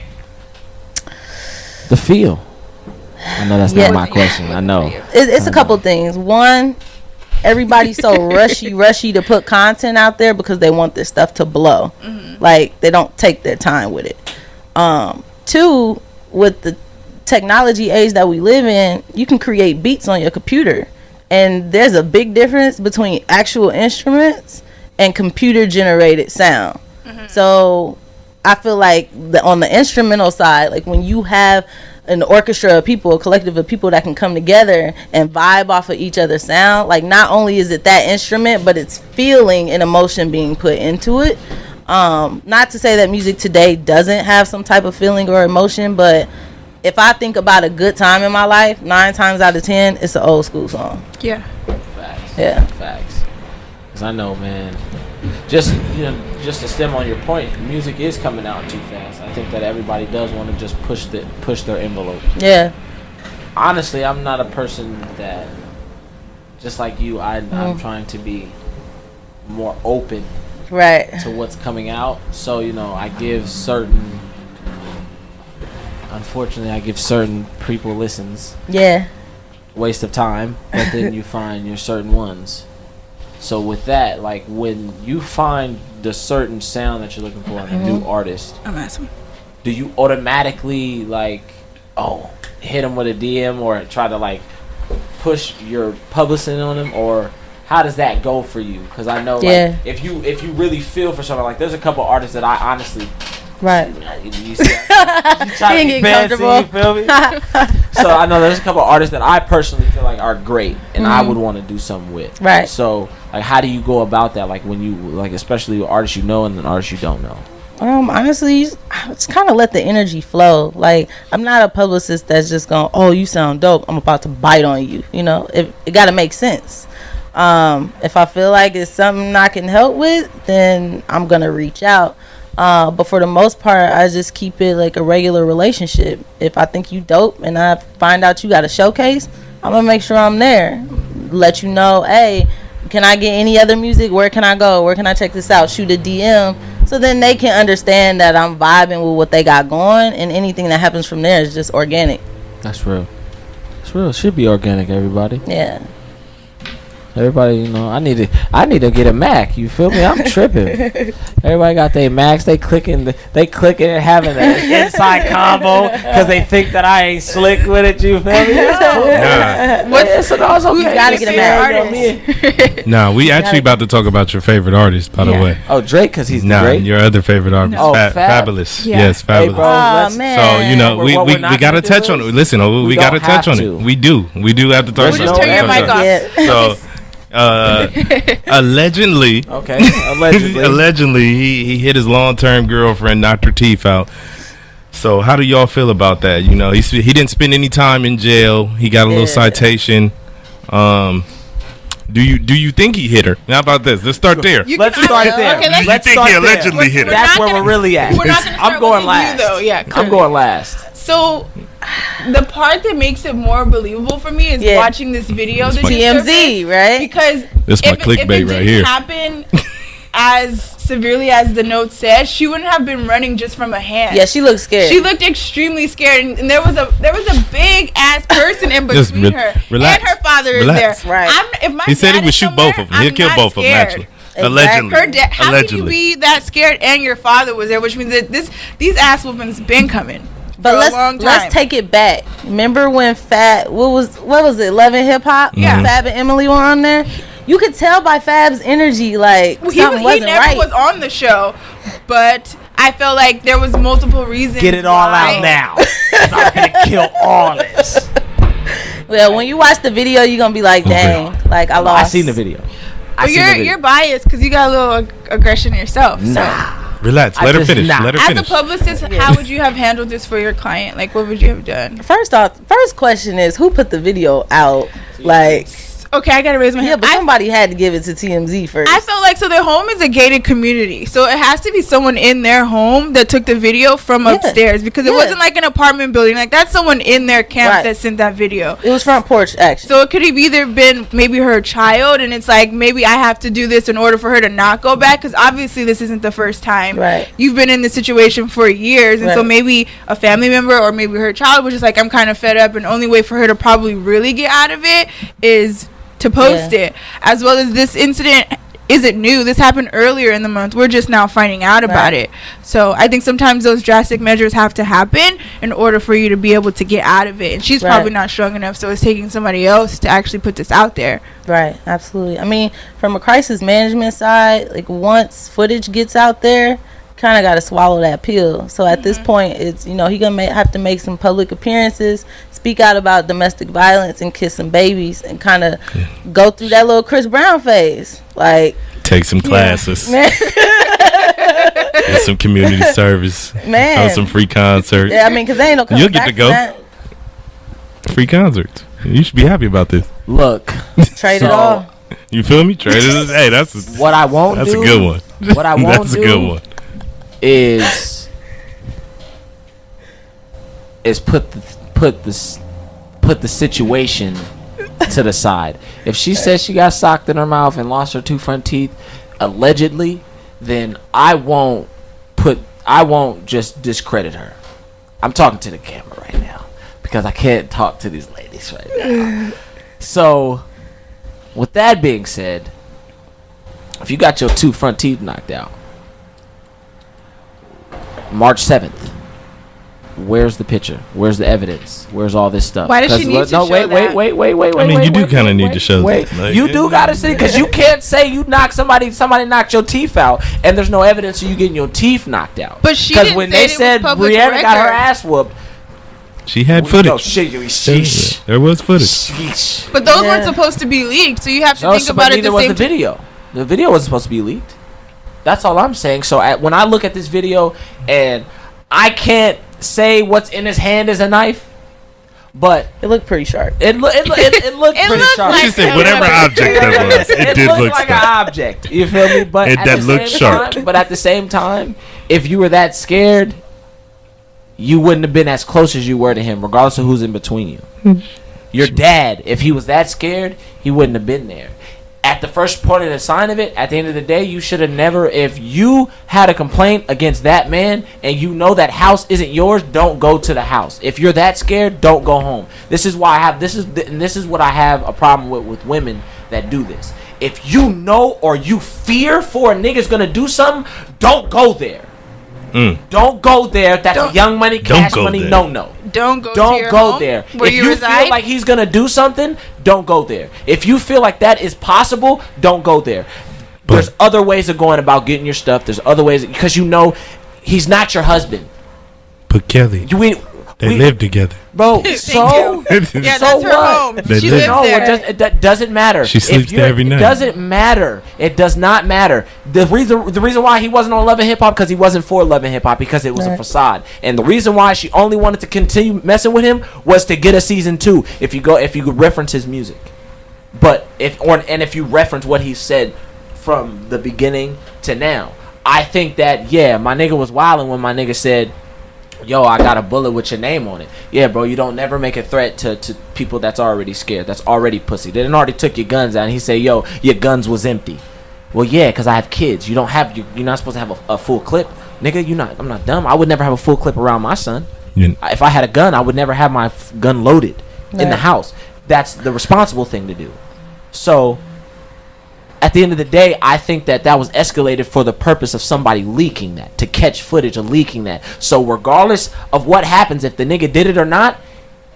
[SPEAKER 4] The feel. I know that's not my question. I know.
[SPEAKER 5] It's a couple things. One, everybody's so rushy to put content out there because they want this stuff to blow. Like they don't take their time with it. Two, with the technology age that we live in, you can create beats on your computer, and there's a big difference between actual instruments and computer generated sound. So I feel like on the instrumental side, like when you have an orchestra of people, a collective of people that can come together and vibe off of each other's sound, like not only is it that instrument, but it's feeling and emotion being put into it. Not to say that music today doesn't have some type of feeling or emotion, but if I think about a good time in my life, 9 times out of 10, it's an old school song.
[SPEAKER 3] Yeah.
[SPEAKER 4] Facts.
[SPEAKER 5] Yeah.
[SPEAKER 4] Facts. Because I know, man, just to stem on your point, music is coming out too fast. I think that everybody does want to just push their envelope.
[SPEAKER 5] Yeah.
[SPEAKER 4] Honestly, I'm not a person that, just like you, I'm trying to be more open to what's coming out. So, I give certain people listens.
[SPEAKER 5] Yeah.
[SPEAKER 4] Waste of time, but then you find your certain ones. So with that, like when you find the certain sound that you're looking for in a new artist,
[SPEAKER 3] I'm asking.
[SPEAKER 4] do you automatically like, hit them with a DM or try to like push your publicist on them, or how does that go for you? Because I know like, if you really feel for something, like there's a couple artists that I honestly.
[SPEAKER 5] Right.
[SPEAKER 4] You try to be fancy, you feel me? So I know there's a couple of artists that I personally feel like are great and I would want to do something with.
[SPEAKER 5] Right.
[SPEAKER 4] So like, how do you go about that? Like when you like, especially with artists you know and then artists you don't know.
[SPEAKER 5] Honestly, just kind of let the energy flow. Like, I'm not a publicist that's just going, oh, you sound dope, I'm about to bite on you. You know, it got to make sense. If I feel like it's something I can help with, then I'm gonna reach out. But for the most part, I just keep it like a regular relationship. If I think you dope and I find out you got a showcase, I'm gonna make sure I'm there. Let you know, hey, can I get any other music? Where can I go? Where can I check this out? Shoot a DM. So then they can understand that I'm vibing with what they got going, and anything that happens from there is just organic.
[SPEAKER 4] That's real. It's real. It should be organic, everybody.
[SPEAKER 5] Yeah.
[SPEAKER 4] Everybody, you know, I need to get a Mac. You feel me? I'm tripping. Everybody got their Macs. They clicking and having an inside combo because they think that I ain't slick with it. You feel me?
[SPEAKER 1] Nah.
[SPEAKER 3] What's
[SPEAKER 5] Who's gotta get a Mac?
[SPEAKER 1] Nah, we actually about to talk about your favorite artist, by the way.
[SPEAKER 4] Oh, Drake, because he's
[SPEAKER 1] Nah,
[SPEAKER 4] great.
[SPEAKER 1] your other favorite artist.
[SPEAKER 4] Oh,
[SPEAKER 1] Fabulous.
[SPEAKER 3] Yeah.
[SPEAKER 1] Yes, Fabulous.
[SPEAKER 4] Hey, bro,
[SPEAKER 5] Oh, man.
[SPEAKER 1] So, you know,
[SPEAKER 4] What
[SPEAKER 1] we
[SPEAKER 4] we're not
[SPEAKER 1] got to
[SPEAKER 4] gonna
[SPEAKER 1] touch
[SPEAKER 4] do
[SPEAKER 1] on it.
[SPEAKER 4] is
[SPEAKER 1] Listen, we got to
[SPEAKER 4] don't
[SPEAKER 1] touch
[SPEAKER 4] have
[SPEAKER 1] on
[SPEAKER 4] to.
[SPEAKER 1] it. We do have to talk
[SPEAKER 3] We'll
[SPEAKER 1] about
[SPEAKER 3] just turn your mic off.
[SPEAKER 5] Yeah.
[SPEAKER 1] So, allegedly, allegedly, he hit his long-term girlfriend, knocked her teeth out. So, how do y'all feel about that? You know, he didn't spend any time in jail. He got a little citation. Do you think he hit her? How about this? Let's start there.
[SPEAKER 4] Let's start there.
[SPEAKER 3] Okay,
[SPEAKER 1] you think he allegedly hit her?
[SPEAKER 4] That's where we're really at.
[SPEAKER 3] We're not gonna
[SPEAKER 4] I'm
[SPEAKER 3] start
[SPEAKER 4] going
[SPEAKER 3] with
[SPEAKER 4] last.
[SPEAKER 3] You, though. Yeah,
[SPEAKER 4] I'm
[SPEAKER 3] clearly.
[SPEAKER 4] going last.
[SPEAKER 3] So, the part that makes it more believable for me is watching this video.
[SPEAKER 1] This
[SPEAKER 3] that just
[SPEAKER 5] TMZ,
[SPEAKER 3] surfaced,
[SPEAKER 5] right?
[SPEAKER 3] Because
[SPEAKER 1] This my
[SPEAKER 3] if
[SPEAKER 1] clickbait
[SPEAKER 3] it
[SPEAKER 1] right
[SPEAKER 3] didn't
[SPEAKER 1] here.
[SPEAKER 3] happen as severely as the note says, she wouldn't have been running just from a hand.
[SPEAKER 5] Yeah, she looked scared.
[SPEAKER 3] She looked extremely scared, and there was a big ass person in
[SPEAKER 1] Just
[SPEAKER 3] between her,
[SPEAKER 1] relax.
[SPEAKER 3] and her father
[SPEAKER 1] Relax.
[SPEAKER 3] is there.
[SPEAKER 5] Right.
[SPEAKER 3] If my
[SPEAKER 1] He said
[SPEAKER 3] dad
[SPEAKER 1] he would
[SPEAKER 3] is
[SPEAKER 1] shoot both of them.
[SPEAKER 3] somewhere,
[SPEAKER 1] He'll kill
[SPEAKER 3] I'm
[SPEAKER 1] both
[SPEAKER 3] not
[SPEAKER 1] of them,
[SPEAKER 3] scared.
[SPEAKER 1] actually. Allegedly.
[SPEAKER 3] Her dad. How
[SPEAKER 1] Allegedly.
[SPEAKER 3] can you be that scared and your father was there? Which means that these ass whoopings been coming.
[SPEAKER 5] But
[SPEAKER 3] for a long time.
[SPEAKER 5] let's take it back. Remember when what was it? Love and Hip Hop?
[SPEAKER 3] Yeah.
[SPEAKER 5] Fab and Emily were on there. You could tell by Fab's energy, like
[SPEAKER 3] He
[SPEAKER 5] something wasn't
[SPEAKER 3] never
[SPEAKER 5] right.
[SPEAKER 3] was on the show, but I felt like there was multiple reasons.
[SPEAKER 4] Get it all out now. 'Cause I'm gonna kill all this.
[SPEAKER 5] Well, when you watch the video, you're gonna be like, dang, like I lost.
[SPEAKER 4] I seen the video.
[SPEAKER 3] But you're biased because you got a little aggression yourself.
[SPEAKER 1] Relax.
[SPEAKER 4] I
[SPEAKER 1] Let her
[SPEAKER 4] just
[SPEAKER 1] finish.
[SPEAKER 4] not.
[SPEAKER 1] Let her
[SPEAKER 3] So, as a
[SPEAKER 1] finish.
[SPEAKER 3] publicist, how would you have handled this for your client? Like, what would you have done?
[SPEAKER 5] First question is who put the video out? Like,
[SPEAKER 3] Okay, I gotta raise my
[SPEAKER 5] yeah,
[SPEAKER 3] hand.
[SPEAKER 5] but somebody had to give it to TMZ first.
[SPEAKER 3] I felt like, so their home is a gated community, so it has to be someone in their home that took the video from upstairs, because it wasn't like an apartment building. Like, that's someone in their camp that sent that video.
[SPEAKER 5] It was front porch action.
[SPEAKER 3] So it could have either been maybe her child, and it's like, maybe I have to do this in order for her to not go back, because obviously this isn't the first time.
[SPEAKER 5] Right.
[SPEAKER 3] You've been in this situation for years, and so maybe a family member or maybe her child was just like, I'm kind of fed up, and only way for her to probably really get out of it is to post it. As well as this incident isn't new. This happened earlier in the month. We're just now finding out about it. So I think sometimes those drastic measures have to happen in order for you to be able to get out of it. And she's probably not strong enough, so it's taking somebody else to actually put this out there.
[SPEAKER 5] Right, absolutely. I mean, from a crisis management side, like once footage gets out there, kind of got to swallow that pill. So at this point, it's, you know, he gonna have to make some public appearances, speak out about domestic violence, and kiss some babies, and kind of go through that little Chris Brown phase. Like,
[SPEAKER 1] take some classes,
[SPEAKER 5] man.
[SPEAKER 1] and some community service,
[SPEAKER 5] man,
[SPEAKER 1] some free concerts.
[SPEAKER 5] Yeah, I mean, because they ain't no coming
[SPEAKER 1] You'll get
[SPEAKER 5] back
[SPEAKER 1] to go.
[SPEAKER 5] that.
[SPEAKER 1] Free concerts. You should be happy about this.
[SPEAKER 4] Look,
[SPEAKER 5] trade it all.
[SPEAKER 1] You feel me? Trade it. Hey, that's
[SPEAKER 4] what I won't
[SPEAKER 1] That's
[SPEAKER 4] do.
[SPEAKER 1] a good one.
[SPEAKER 4] What I won't
[SPEAKER 1] that's
[SPEAKER 4] do
[SPEAKER 1] a good one.
[SPEAKER 4] is put the situation to the side. If she says she got socked in her mouth and lost her 2 front teeth, allegedly, then I won't just discredit her. I'm talking to the camera right now because I can't talk to these ladies right now. So, with that being said, if you got your 2 front teeth knocked out, March 7th, where's the picture? Where's the evidence? Where's all this stuff?
[SPEAKER 3] Why does she need to show that?
[SPEAKER 4] Wait.
[SPEAKER 1] I mean, you do kind of need to show
[SPEAKER 4] that.
[SPEAKER 1] Like,
[SPEAKER 4] you do gotta see, because you can't say you knocked somebody knocked your teeth out, and there's no evidence of you getting your teeth knocked out.
[SPEAKER 3] But she
[SPEAKER 4] because
[SPEAKER 3] didn't
[SPEAKER 4] when
[SPEAKER 3] say
[SPEAKER 4] they
[SPEAKER 3] it
[SPEAKER 4] said
[SPEAKER 3] was public
[SPEAKER 4] Brianna
[SPEAKER 3] record.
[SPEAKER 4] got her ass whooped,
[SPEAKER 1] she had footage.
[SPEAKER 4] No, sheesh.
[SPEAKER 1] There was footage.
[SPEAKER 4] Sheesh.
[SPEAKER 3] But those weren't supposed to be leaked, so you have to think
[SPEAKER 4] but
[SPEAKER 3] about it
[SPEAKER 4] neither
[SPEAKER 3] the
[SPEAKER 4] was
[SPEAKER 3] same
[SPEAKER 4] the video. The video wasn't supposed to be leaked. That's all I'm saying. So when I look at this video, and I can't say what's in his hand is a knife, but
[SPEAKER 5] it looked pretty sharp.
[SPEAKER 4] It looked pretty sharp.
[SPEAKER 3] Like
[SPEAKER 1] she said whatever object that was, it did look
[SPEAKER 4] like
[SPEAKER 1] stuff.
[SPEAKER 4] an object. You feel me? But
[SPEAKER 1] that looked sharp.
[SPEAKER 4] But at the same time, if you were that scared, you wouldn't have been as close as you were to him, regardless of who's in between you. Your dad, if he was that scared, he wouldn't have been there. At the first point of the sign of it, at the end of the day, you should have never. If you had a complaint against that man and you know that house isn't yours, don't go to the house. If you're that scared, don't go home. This is why I have this is what I have a problem with women that do this. If you know or you fear for a nigga's gonna do something, don't go there. Don't go there. That's Young Money, Cash Money.
[SPEAKER 1] There.
[SPEAKER 4] No.
[SPEAKER 3] Don't go
[SPEAKER 4] there.
[SPEAKER 3] Where
[SPEAKER 4] if
[SPEAKER 3] you reside?
[SPEAKER 4] Feel like he's gonna do something, don't go there. If you feel like that is possible, don't go there. There's other ways of going about getting your stuff. There's other ways, because you know he's not your husband.
[SPEAKER 1] But Kelly, they live together,
[SPEAKER 4] bro. So
[SPEAKER 3] yeah, that's
[SPEAKER 4] so
[SPEAKER 3] her
[SPEAKER 4] what?
[SPEAKER 3] home.
[SPEAKER 1] They
[SPEAKER 3] She
[SPEAKER 1] live.
[SPEAKER 3] lives there.
[SPEAKER 4] It doesn't matter.
[SPEAKER 1] She sleeps there every night.
[SPEAKER 4] It doesn't matter. It does not matter. The reason why he wasn't on Love and Hip Hop, because he wasn't for Love and Hip Hop, because it was a facade. And the reason why she only wanted to continue messing with him was to get a season 2. If you reference his music, but if you reference what he said from the beginning to now, I think that my nigga was wilding when my nigga said, yo, I got a bullet with your name on it. Yeah, bro, you don't never make a threat to people that's already scared, that's already pussy. They done already took your guns out, and he say, yo, your guns was empty. Well, yeah, because I have kids. You're not supposed to have a full clip. Nigga, I'm not dumb. I would never have a full clip around my son. If I had a gun, I would never have my gun loaded in the house. That's the responsible thing to do. So at the end of the day, I think that was escalated for the purpose of somebody leaking that, to catch footage of leaking that. So regardless of what happens, if the nigga did it or not,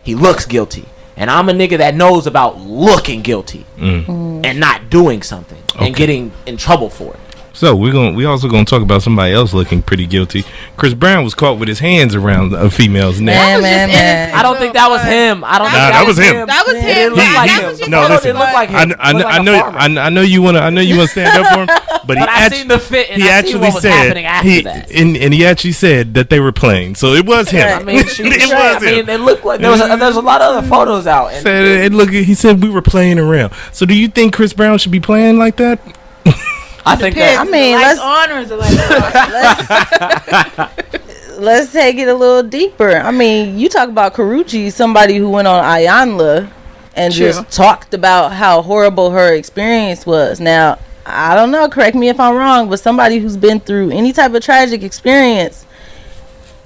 [SPEAKER 4] he looks guilty. And I'm a nigga that knows about looking guilty and not doing something and getting in trouble for it.
[SPEAKER 1] So we also gonna talk about somebody else looking pretty guilty. Chris Brown was caught with his hands around a female's neck.
[SPEAKER 5] Man.
[SPEAKER 4] I don't think that was him. I don't think
[SPEAKER 1] that was him.
[SPEAKER 3] That was him.
[SPEAKER 4] It didn't look like him.
[SPEAKER 1] No, listen.
[SPEAKER 4] It looked like him.
[SPEAKER 1] I know you wanna stand up for him, but
[SPEAKER 4] I seen the fit, and
[SPEAKER 1] he
[SPEAKER 4] I seen what was happening after that.
[SPEAKER 1] And he actually said that they were playing, so it was him.
[SPEAKER 4] I mean,
[SPEAKER 1] it was him.
[SPEAKER 4] It looked like there's a lot of other photos out.
[SPEAKER 1] He said we were playing around. So do you think Chris Brown should be playing like that?
[SPEAKER 4] I think that.
[SPEAKER 5] I mean, let's take it a little deeper. I mean, you talk about Karrueche, somebody who went on Ayanla and just talked about how horrible her experience was. Now, I don't know, correct me if I'm wrong, but somebody who's been through any type of tragic experience,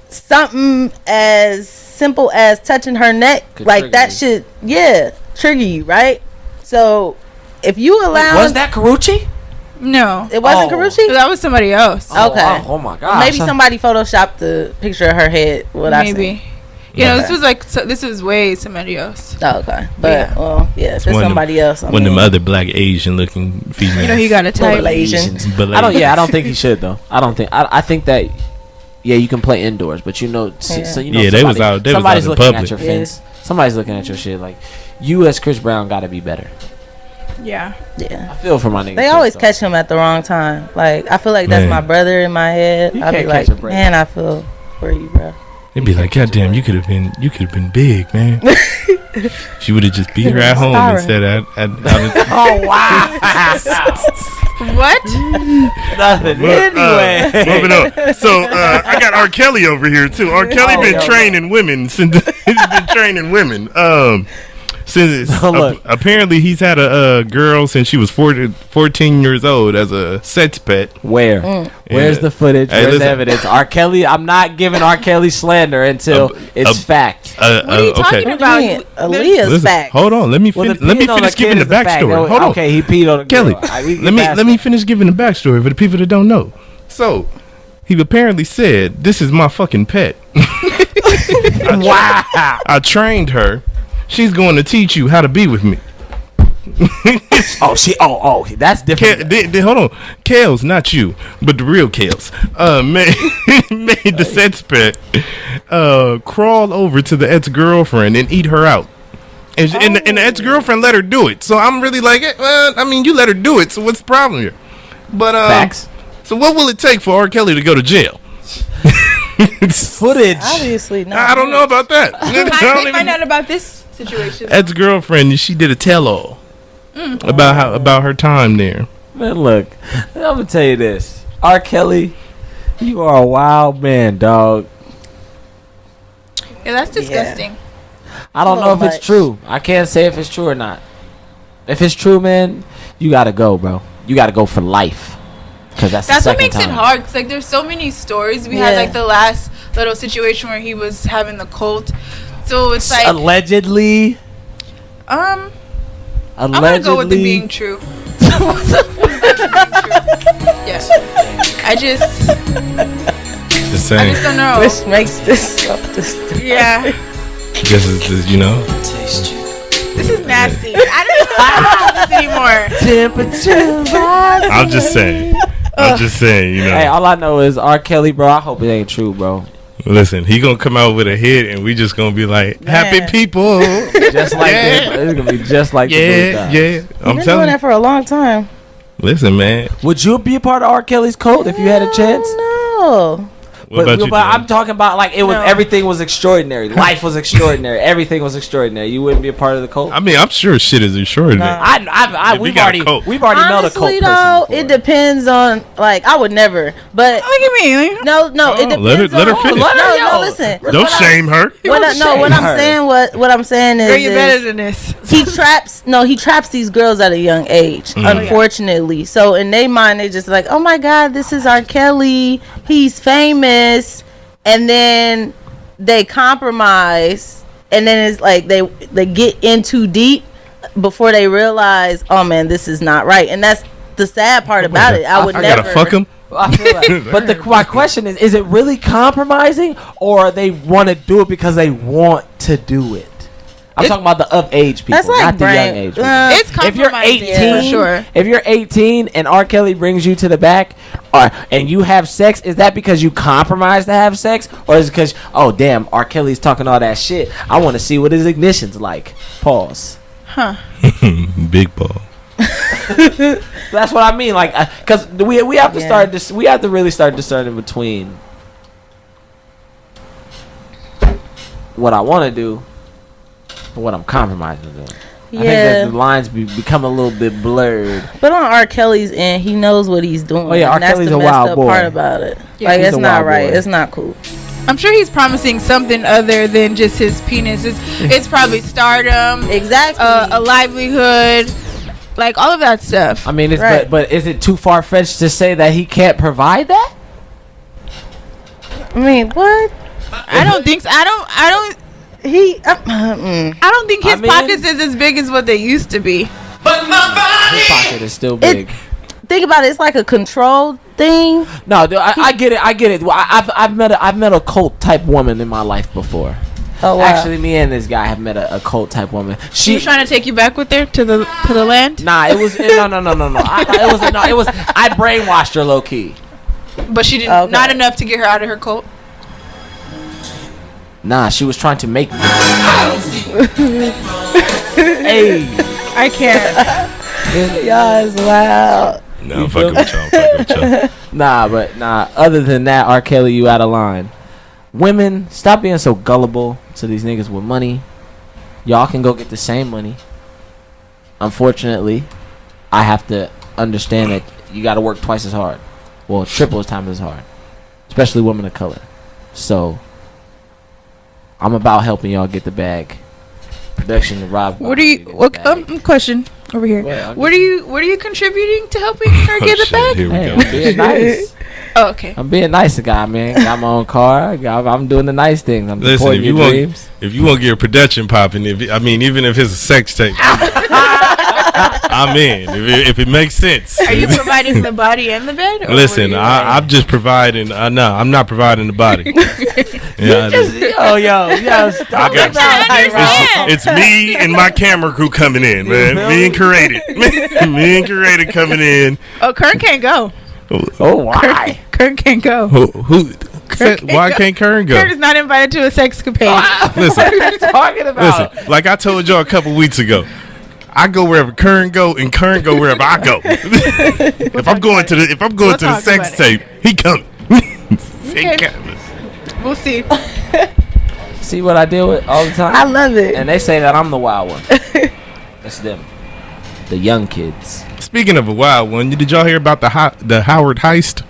[SPEAKER 5] something as simple as touching her neck, like that should, trigger you, right? So, if you allow...
[SPEAKER 4] Was that Karrueche?
[SPEAKER 3] No,
[SPEAKER 5] it wasn't Karrueche.
[SPEAKER 3] That was somebody else.
[SPEAKER 5] Okay.
[SPEAKER 4] Oh my god.
[SPEAKER 5] Maybe somebody photoshopped the picture of her head.
[SPEAKER 3] Maybe. This was way somebody else.
[SPEAKER 5] Oh, okay. But if it's somebody else.
[SPEAKER 1] One of them other black Asian looking females.
[SPEAKER 3] You know, he got a type.
[SPEAKER 5] Asians.
[SPEAKER 4] I don't think he should though. I think that you can play indoors, but they was out. Somebody's looking at your fence. Somebody's looking at your shit. Like, you as Chris Brown got to be better.
[SPEAKER 3] Yeah.
[SPEAKER 4] I feel for my nigga.
[SPEAKER 5] They always catch him at the wrong time. Like, I feel like that's my brother in my head. I'd be like, man, I feel for you, bro.
[SPEAKER 1] They'd be like, God damn, you could have been big, man. She would have just beat her at home instead of at
[SPEAKER 4] oh wow.
[SPEAKER 3] What?
[SPEAKER 4] Nothing. Anyway,
[SPEAKER 1] moving on. So I got R. Kelly over here too. R. Kelly been training women since he's been training women. since apparently he's had a girl since she was 14 years old as a sex pet.
[SPEAKER 4] Where? Where's the footage? Where's the evidence? R. Kelly. I'm not giving R. Kelly slander until it's fact.
[SPEAKER 3] What are you talking about?
[SPEAKER 5] Aaliyah's fact.
[SPEAKER 1] Hold on. Let me finish giving the backstory. Hold on.
[SPEAKER 4] Okay, he peed on a
[SPEAKER 1] Kelly.
[SPEAKER 4] girl.
[SPEAKER 1] Let me finish giving the backstory for the people that don't know. So, he apparently said, "This is my fucking pet."
[SPEAKER 4] Wow.
[SPEAKER 1] I trained her. She's going to teach you how to be with me.
[SPEAKER 4] That's different.
[SPEAKER 1] Hold on. Kales, not you, but the real Kales, made the sex pet crawl over to the ex-girlfriend and eat her out. And the ex-girlfriend let her do it. So I'm really like, I mean, you let her do it, so what's the problem here? But
[SPEAKER 4] Facts.
[SPEAKER 1] So what will it take for R. Kelly to go to jail?
[SPEAKER 4] Footage.
[SPEAKER 5] Obviously not.
[SPEAKER 1] I don't know about that.
[SPEAKER 3] How did they find out about this situation?
[SPEAKER 1] Ex-girlfriend, she did a tell-all about her time there.
[SPEAKER 4] Man, look, I'm gonna tell you this. R. Kelly, you are a wild man, dog.
[SPEAKER 3] Yeah, that's disgusting.
[SPEAKER 4] I don't know if it's true. I can't say if it's true or not. If it's true, man, you gotta go, bro. You gotta go for life. Cause that's
[SPEAKER 3] what makes it hard. Cause like there's so many stories. We had like the last little situation where he was having the cult. So it's like
[SPEAKER 4] allegedly.
[SPEAKER 3] I'm gonna go with it being true. Yes. I just don't know.
[SPEAKER 5] Which makes this so disgusting.
[SPEAKER 3] Yeah.
[SPEAKER 1] This is, you know.
[SPEAKER 3] This is nasty. I don't know this anymore.
[SPEAKER 5] Temperature.
[SPEAKER 1] I'm just saying, you know.
[SPEAKER 4] Hey, all I know is R. Kelly, bro. I hope it ain't true, bro.
[SPEAKER 1] Listen, he gonna come out with a hit, and we just gonna be like, happy people,
[SPEAKER 4] just like that. It's gonna be just like
[SPEAKER 1] yeah. I'm
[SPEAKER 5] been
[SPEAKER 1] telling
[SPEAKER 5] doing
[SPEAKER 1] you
[SPEAKER 5] that for a long time.
[SPEAKER 1] Listen, man.
[SPEAKER 4] Would you be a part of R. Kelly's cult if you had a chance?
[SPEAKER 5] No.
[SPEAKER 4] But I'm talking about like it was everything was extraordinary. Life was extraordinary. Everything was extraordinary. You wouldn't be a part of the cult.
[SPEAKER 1] I mean, I'm sure shit is extraordinary.
[SPEAKER 4] We've already met a cult
[SPEAKER 5] Honestly,
[SPEAKER 4] person
[SPEAKER 5] though,
[SPEAKER 4] before.
[SPEAKER 5] it depends on like I would never. But
[SPEAKER 3] look at me.
[SPEAKER 5] No, it depends.
[SPEAKER 1] Let her finish.
[SPEAKER 5] No, listen.
[SPEAKER 1] Don't shame her.
[SPEAKER 5] What I'm saying is,
[SPEAKER 3] girl, you're better than this.
[SPEAKER 5] He traps these girls at a young age, unfortunately. So in their mind, they're just like, oh my God, this is R. Kelly. He's famous. And then they compromise. And then it's like they get in too deep before they realize, oh man, this is not right. And that's the sad part about it. I never.
[SPEAKER 1] Gotta fuck him.
[SPEAKER 4] I feel like, but my question is it really compromising, or they want to do it because they want to do it? I'm talking about the of age people, not the young age people.
[SPEAKER 3] It's compromising.
[SPEAKER 4] If you're 18,
[SPEAKER 3] for sure.
[SPEAKER 4] If you're 18 and R. Kelly brings you to the back, and you have sex, is that because you compromise to have sex, or is it because, oh damn, R. Kelly's talking all that shit, I want to see what his ignition's like? Pause.
[SPEAKER 3] Huh.
[SPEAKER 1] Big ball.
[SPEAKER 4] That's what I mean, like, because we have to start this. We have to really start discerning between what I want to do and what I'm compromising to do. I think that the lines become a little bit blurred.
[SPEAKER 5] But on R. Kelly's end, he knows what he's doing.
[SPEAKER 4] Oh yeah, R. Kelly's a wild boy.
[SPEAKER 5] Part about it,
[SPEAKER 3] Yeah,
[SPEAKER 5] like it's not right.
[SPEAKER 4] Boy.
[SPEAKER 5] It's not cool.
[SPEAKER 3] I'm sure he's promising something other than just his penis. It's probably stardom,
[SPEAKER 5] exactly,
[SPEAKER 3] a livelihood, like all of that stuff.
[SPEAKER 4] I mean, but is it too far fetched to say that he can't provide that?
[SPEAKER 5] I mean, what?
[SPEAKER 3] I don't think so. I don't think his pockets is as big as what they used to be.
[SPEAKER 2] But my body,
[SPEAKER 4] his pocket is still big.
[SPEAKER 5] Think about it. It's like a control thing.
[SPEAKER 4] No, I get it. Well, I've met a cult type woman in my life before.
[SPEAKER 5] Oh, wow.
[SPEAKER 4] Actually, me and this guy have met a cult type woman.
[SPEAKER 3] She was trying to take you back with her to the land.
[SPEAKER 4] Nah, it was no. It was I brainwashed her low key.
[SPEAKER 3] But she didn't. Not enough to get her out of her cult.
[SPEAKER 4] Nah, she was trying to make me. Hey,
[SPEAKER 3] I can't.
[SPEAKER 5] Y'all is wild.
[SPEAKER 1] No, fucking with y'all.
[SPEAKER 4] Nah. Other than that, R. Kelly, you out of line. Women, stop being so gullible to these niggas with money. Y'all can go get the same money. Unfortunately, I have to understand that you got to work twice as hard. Well, triple as time as hard. Especially women of color. So, I'm about helping y'all get the bag. production Rob.
[SPEAKER 3] What are you? What question over here?
[SPEAKER 4] Well,
[SPEAKER 3] what are you contributing to helping her get it back?
[SPEAKER 1] Here we
[SPEAKER 4] Hey,
[SPEAKER 1] go.
[SPEAKER 4] I'm being nice.
[SPEAKER 3] Oh, okay.
[SPEAKER 4] I'm being nice to guy, man. Got my own car. I'm doing the nice things. I'm
[SPEAKER 1] Listen,
[SPEAKER 4] supporting your dreams.
[SPEAKER 1] if you want to get a production popping, even if it's a sex tape, I'm in. If it makes sense.
[SPEAKER 3] Are you providing the body and the bed? Or
[SPEAKER 1] Listen, I'm just providing. No, I'm not providing the body. Yeah,
[SPEAKER 4] Stop.
[SPEAKER 1] I got it's me and my camera crew coming in, man. Me and Curated coming in.
[SPEAKER 3] Oh, Kern can't go.
[SPEAKER 4] Oh, why?
[SPEAKER 3] Kern can't go.
[SPEAKER 1] Why can't Kern go?
[SPEAKER 3] Kern is not invited to a sexcapade.
[SPEAKER 1] Listen,
[SPEAKER 4] What are you talking about?
[SPEAKER 1] listen. Like I told y'all a couple weeks ago, I go wherever Kern go, and Kern go wherever I go. If I'm going to the sex tape, he coming.
[SPEAKER 3] Okay. We'll see.
[SPEAKER 4] See what I deal with all the time?
[SPEAKER 5] I love it.
[SPEAKER 4] And they say that I'm the wild one. That's them. The young kids.
[SPEAKER 1] Speaking of a wild one, did y'all hear about the Howard heist?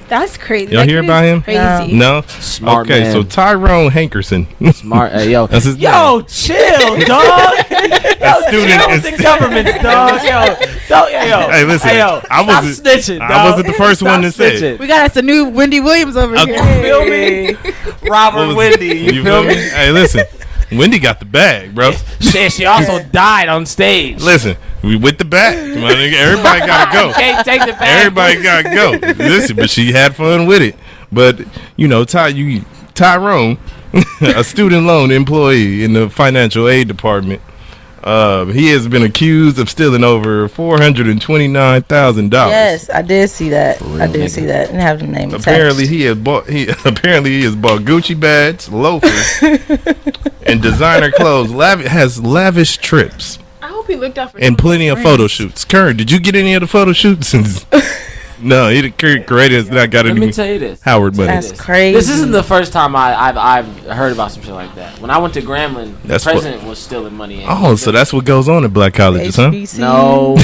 [SPEAKER 3] That's crazy.
[SPEAKER 1] Y'all
[SPEAKER 3] That
[SPEAKER 1] hear
[SPEAKER 3] kid
[SPEAKER 1] about
[SPEAKER 3] is
[SPEAKER 1] him?
[SPEAKER 3] Crazy.
[SPEAKER 1] No.
[SPEAKER 4] Smart
[SPEAKER 1] Okay,
[SPEAKER 4] man.
[SPEAKER 1] so Tyrone Hankerson.
[SPEAKER 4] Smart. Yo.
[SPEAKER 1] That's his
[SPEAKER 4] Yo, chill, dog.
[SPEAKER 1] That student
[SPEAKER 4] Chill
[SPEAKER 1] is
[SPEAKER 4] with the government, dog. Yo.
[SPEAKER 1] Hey, listen.
[SPEAKER 4] Hey, yo.
[SPEAKER 1] I
[SPEAKER 4] Stop
[SPEAKER 1] wasn't
[SPEAKER 4] snitching, dog.
[SPEAKER 1] I wasn't the first
[SPEAKER 4] Stop
[SPEAKER 1] one to say it.
[SPEAKER 4] snitching.
[SPEAKER 3] We got us a new Wendy Williams over
[SPEAKER 1] Okay.
[SPEAKER 3] here.
[SPEAKER 4] Feel me?
[SPEAKER 1] What
[SPEAKER 4] Robert
[SPEAKER 1] was-
[SPEAKER 4] Wendy. You feel me?
[SPEAKER 1] Hey, listen. Wendy got the bag, bro.
[SPEAKER 4] She also died on stage.
[SPEAKER 1] Listen, we with the bag. My nigga, everybody gotta go.
[SPEAKER 4] Can't take the back.
[SPEAKER 1] Everybody gotta go. Listen, but she had fun with it. But Tyrone, a student loan employee in the financial aid department, he has been accused of stealing over $429,000.
[SPEAKER 5] Yes, I did see that. I did
[SPEAKER 4] nigga.
[SPEAKER 5] see that and have the name attached.
[SPEAKER 1] Apparently, he has bought Gucci bags, loafers, and designer clothes. Has lavish trips
[SPEAKER 3] I hope he looked out for
[SPEAKER 1] and plenty of photo shoots. Kern, did you get any of the photo shoots? No, Curated has not got
[SPEAKER 4] Let
[SPEAKER 1] any
[SPEAKER 4] me tell you this.
[SPEAKER 1] Howard money.
[SPEAKER 5] That's crazy.
[SPEAKER 4] This isn't the first time I've heard about some shit like that. When I went to Grambling,
[SPEAKER 1] That's
[SPEAKER 4] the president was stealing money.
[SPEAKER 1] Oh, so that's what goes on at black colleges, huh?
[SPEAKER 5] HBC.
[SPEAKER 4] No.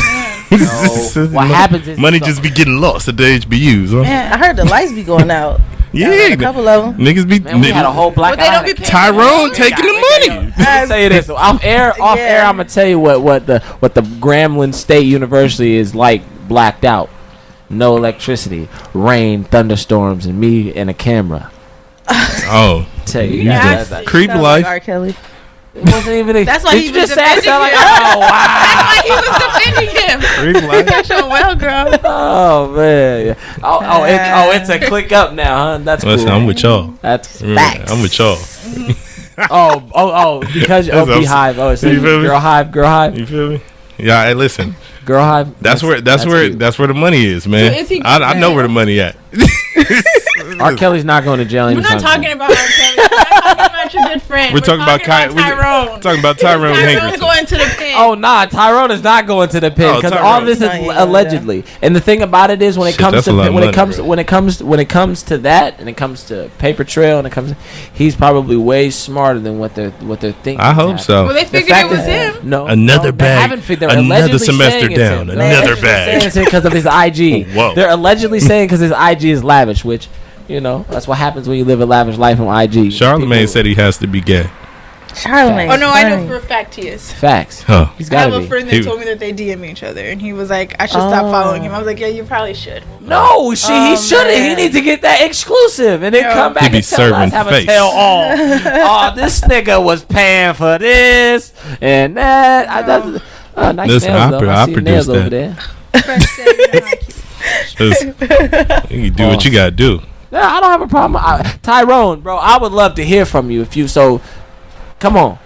[SPEAKER 4] What happens is
[SPEAKER 1] money just be getting lost at the HBUs, huh?
[SPEAKER 5] Man, I heard the lights be going out.
[SPEAKER 1] Yeah,
[SPEAKER 5] A couple of them.
[SPEAKER 1] niggas be
[SPEAKER 4] Man, we had a whole black.
[SPEAKER 3] But they don't be paying.
[SPEAKER 1] Tyrone taking the money.
[SPEAKER 4] Let me tell you this. So off air, I'm gonna tell you what the Grambling State University is like blacked out. No electricity, rain, thunderstorms, and me and a camera.
[SPEAKER 1] Oh,
[SPEAKER 4] Tell you,
[SPEAKER 3] Yeah.
[SPEAKER 4] that's
[SPEAKER 1] creep
[SPEAKER 5] Sound
[SPEAKER 1] life.
[SPEAKER 5] like R. Kelly.
[SPEAKER 4] it wasn't even.
[SPEAKER 3] That's why
[SPEAKER 4] Did
[SPEAKER 3] he
[SPEAKER 4] you
[SPEAKER 3] was
[SPEAKER 4] just say I sound like?
[SPEAKER 3] defending
[SPEAKER 4] Oh wow.
[SPEAKER 3] That's why he was defending him.
[SPEAKER 1] Creep life.
[SPEAKER 3] That's your well, girl.
[SPEAKER 4] Oh man. It's a click up now, huh? That's cool.
[SPEAKER 1] Listen, I'm with y'all.
[SPEAKER 4] That's
[SPEAKER 1] I'm with y'all.
[SPEAKER 4] because
[SPEAKER 1] That's
[SPEAKER 4] Beehive. Oh, it's
[SPEAKER 1] You feel me?
[SPEAKER 4] Girl Hive.
[SPEAKER 1] You feel me? Yeah, hey, listen.
[SPEAKER 4] Girl Hive.
[SPEAKER 1] That's where the money is, man.
[SPEAKER 3] So is he
[SPEAKER 1] I know where the money at.
[SPEAKER 4] R. Kelly's not going to jail
[SPEAKER 3] We're
[SPEAKER 4] anytime
[SPEAKER 3] not talking
[SPEAKER 4] soon.
[SPEAKER 3] about R. Kelly. We're not talking about your good friend.
[SPEAKER 1] We're talking about
[SPEAKER 3] Tyrone.
[SPEAKER 1] talking about Tyrone
[SPEAKER 3] Tyrone's
[SPEAKER 1] Hankerson.
[SPEAKER 3] going to the pit.
[SPEAKER 4] Oh nah, Tyrone is not going to the pit
[SPEAKER 1] Oh,
[SPEAKER 4] because
[SPEAKER 1] Tyrone.
[SPEAKER 4] all this is
[SPEAKER 5] Yeah.
[SPEAKER 4] allegedly. And the thing about it is when it
[SPEAKER 1] Shit,
[SPEAKER 4] comes
[SPEAKER 1] that's
[SPEAKER 4] to
[SPEAKER 1] a lot of
[SPEAKER 4] when it
[SPEAKER 1] money,
[SPEAKER 4] comes
[SPEAKER 1] bro.
[SPEAKER 4] when it comes to that and it comes to paper trail and it comes, he's probably way smarter than what they're thinking.
[SPEAKER 1] I hope so.
[SPEAKER 3] Well, they
[SPEAKER 4] The
[SPEAKER 3] figured it
[SPEAKER 4] fact
[SPEAKER 3] was
[SPEAKER 4] is-
[SPEAKER 3] him.
[SPEAKER 4] No,
[SPEAKER 1] Another
[SPEAKER 4] they
[SPEAKER 1] bag.
[SPEAKER 4] haven't figured.
[SPEAKER 1] Another semester down. Another bag.
[SPEAKER 4] because of his IG.
[SPEAKER 1] Whoa.
[SPEAKER 4] They're allegedly saying because his IG is lavish, which that's what happens when you live a lavish life on IG.
[SPEAKER 1] Charlemagne
[SPEAKER 4] People-
[SPEAKER 1] said he has to be gay.
[SPEAKER 5] Charlemagne.
[SPEAKER 3] Oh no, I know for a fact he is.
[SPEAKER 4] facts.
[SPEAKER 1] Huh.
[SPEAKER 4] He's
[SPEAKER 3] I have
[SPEAKER 4] got
[SPEAKER 3] a
[SPEAKER 4] to be.
[SPEAKER 3] friend that
[SPEAKER 1] He-
[SPEAKER 3] told me that they DM each other, and he was like, "I should stop following him." I was like, "Yeah, you probably should."
[SPEAKER 4] No, he shouldn't. He
[SPEAKER 5] man.
[SPEAKER 4] needs to get that exclusive and then
[SPEAKER 3] Yeah.
[SPEAKER 4] come back
[SPEAKER 1] He be
[SPEAKER 4] and tell
[SPEAKER 1] serving
[SPEAKER 4] us, have
[SPEAKER 1] face.
[SPEAKER 4] a tell all. Oh, this nigga was paying for this and that. Nice
[SPEAKER 1] Listen,
[SPEAKER 4] nails,
[SPEAKER 1] I
[SPEAKER 4] though.
[SPEAKER 1] pro-
[SPEAKER 4] I
[SPEAKER 1] I
[SPEAKER 4] see
[SPEAKER 1] produced
[SPEAKER 4] nails over
[SPEAKER 1] that.
[SPEAKER 4] there.
[SPEAKER 1] Listen, you can do what you gotta do.
[SPEAKER 4] Yeah, I don't have a problem. Tyrone, bro, I would love to hear from you if you so. Come on,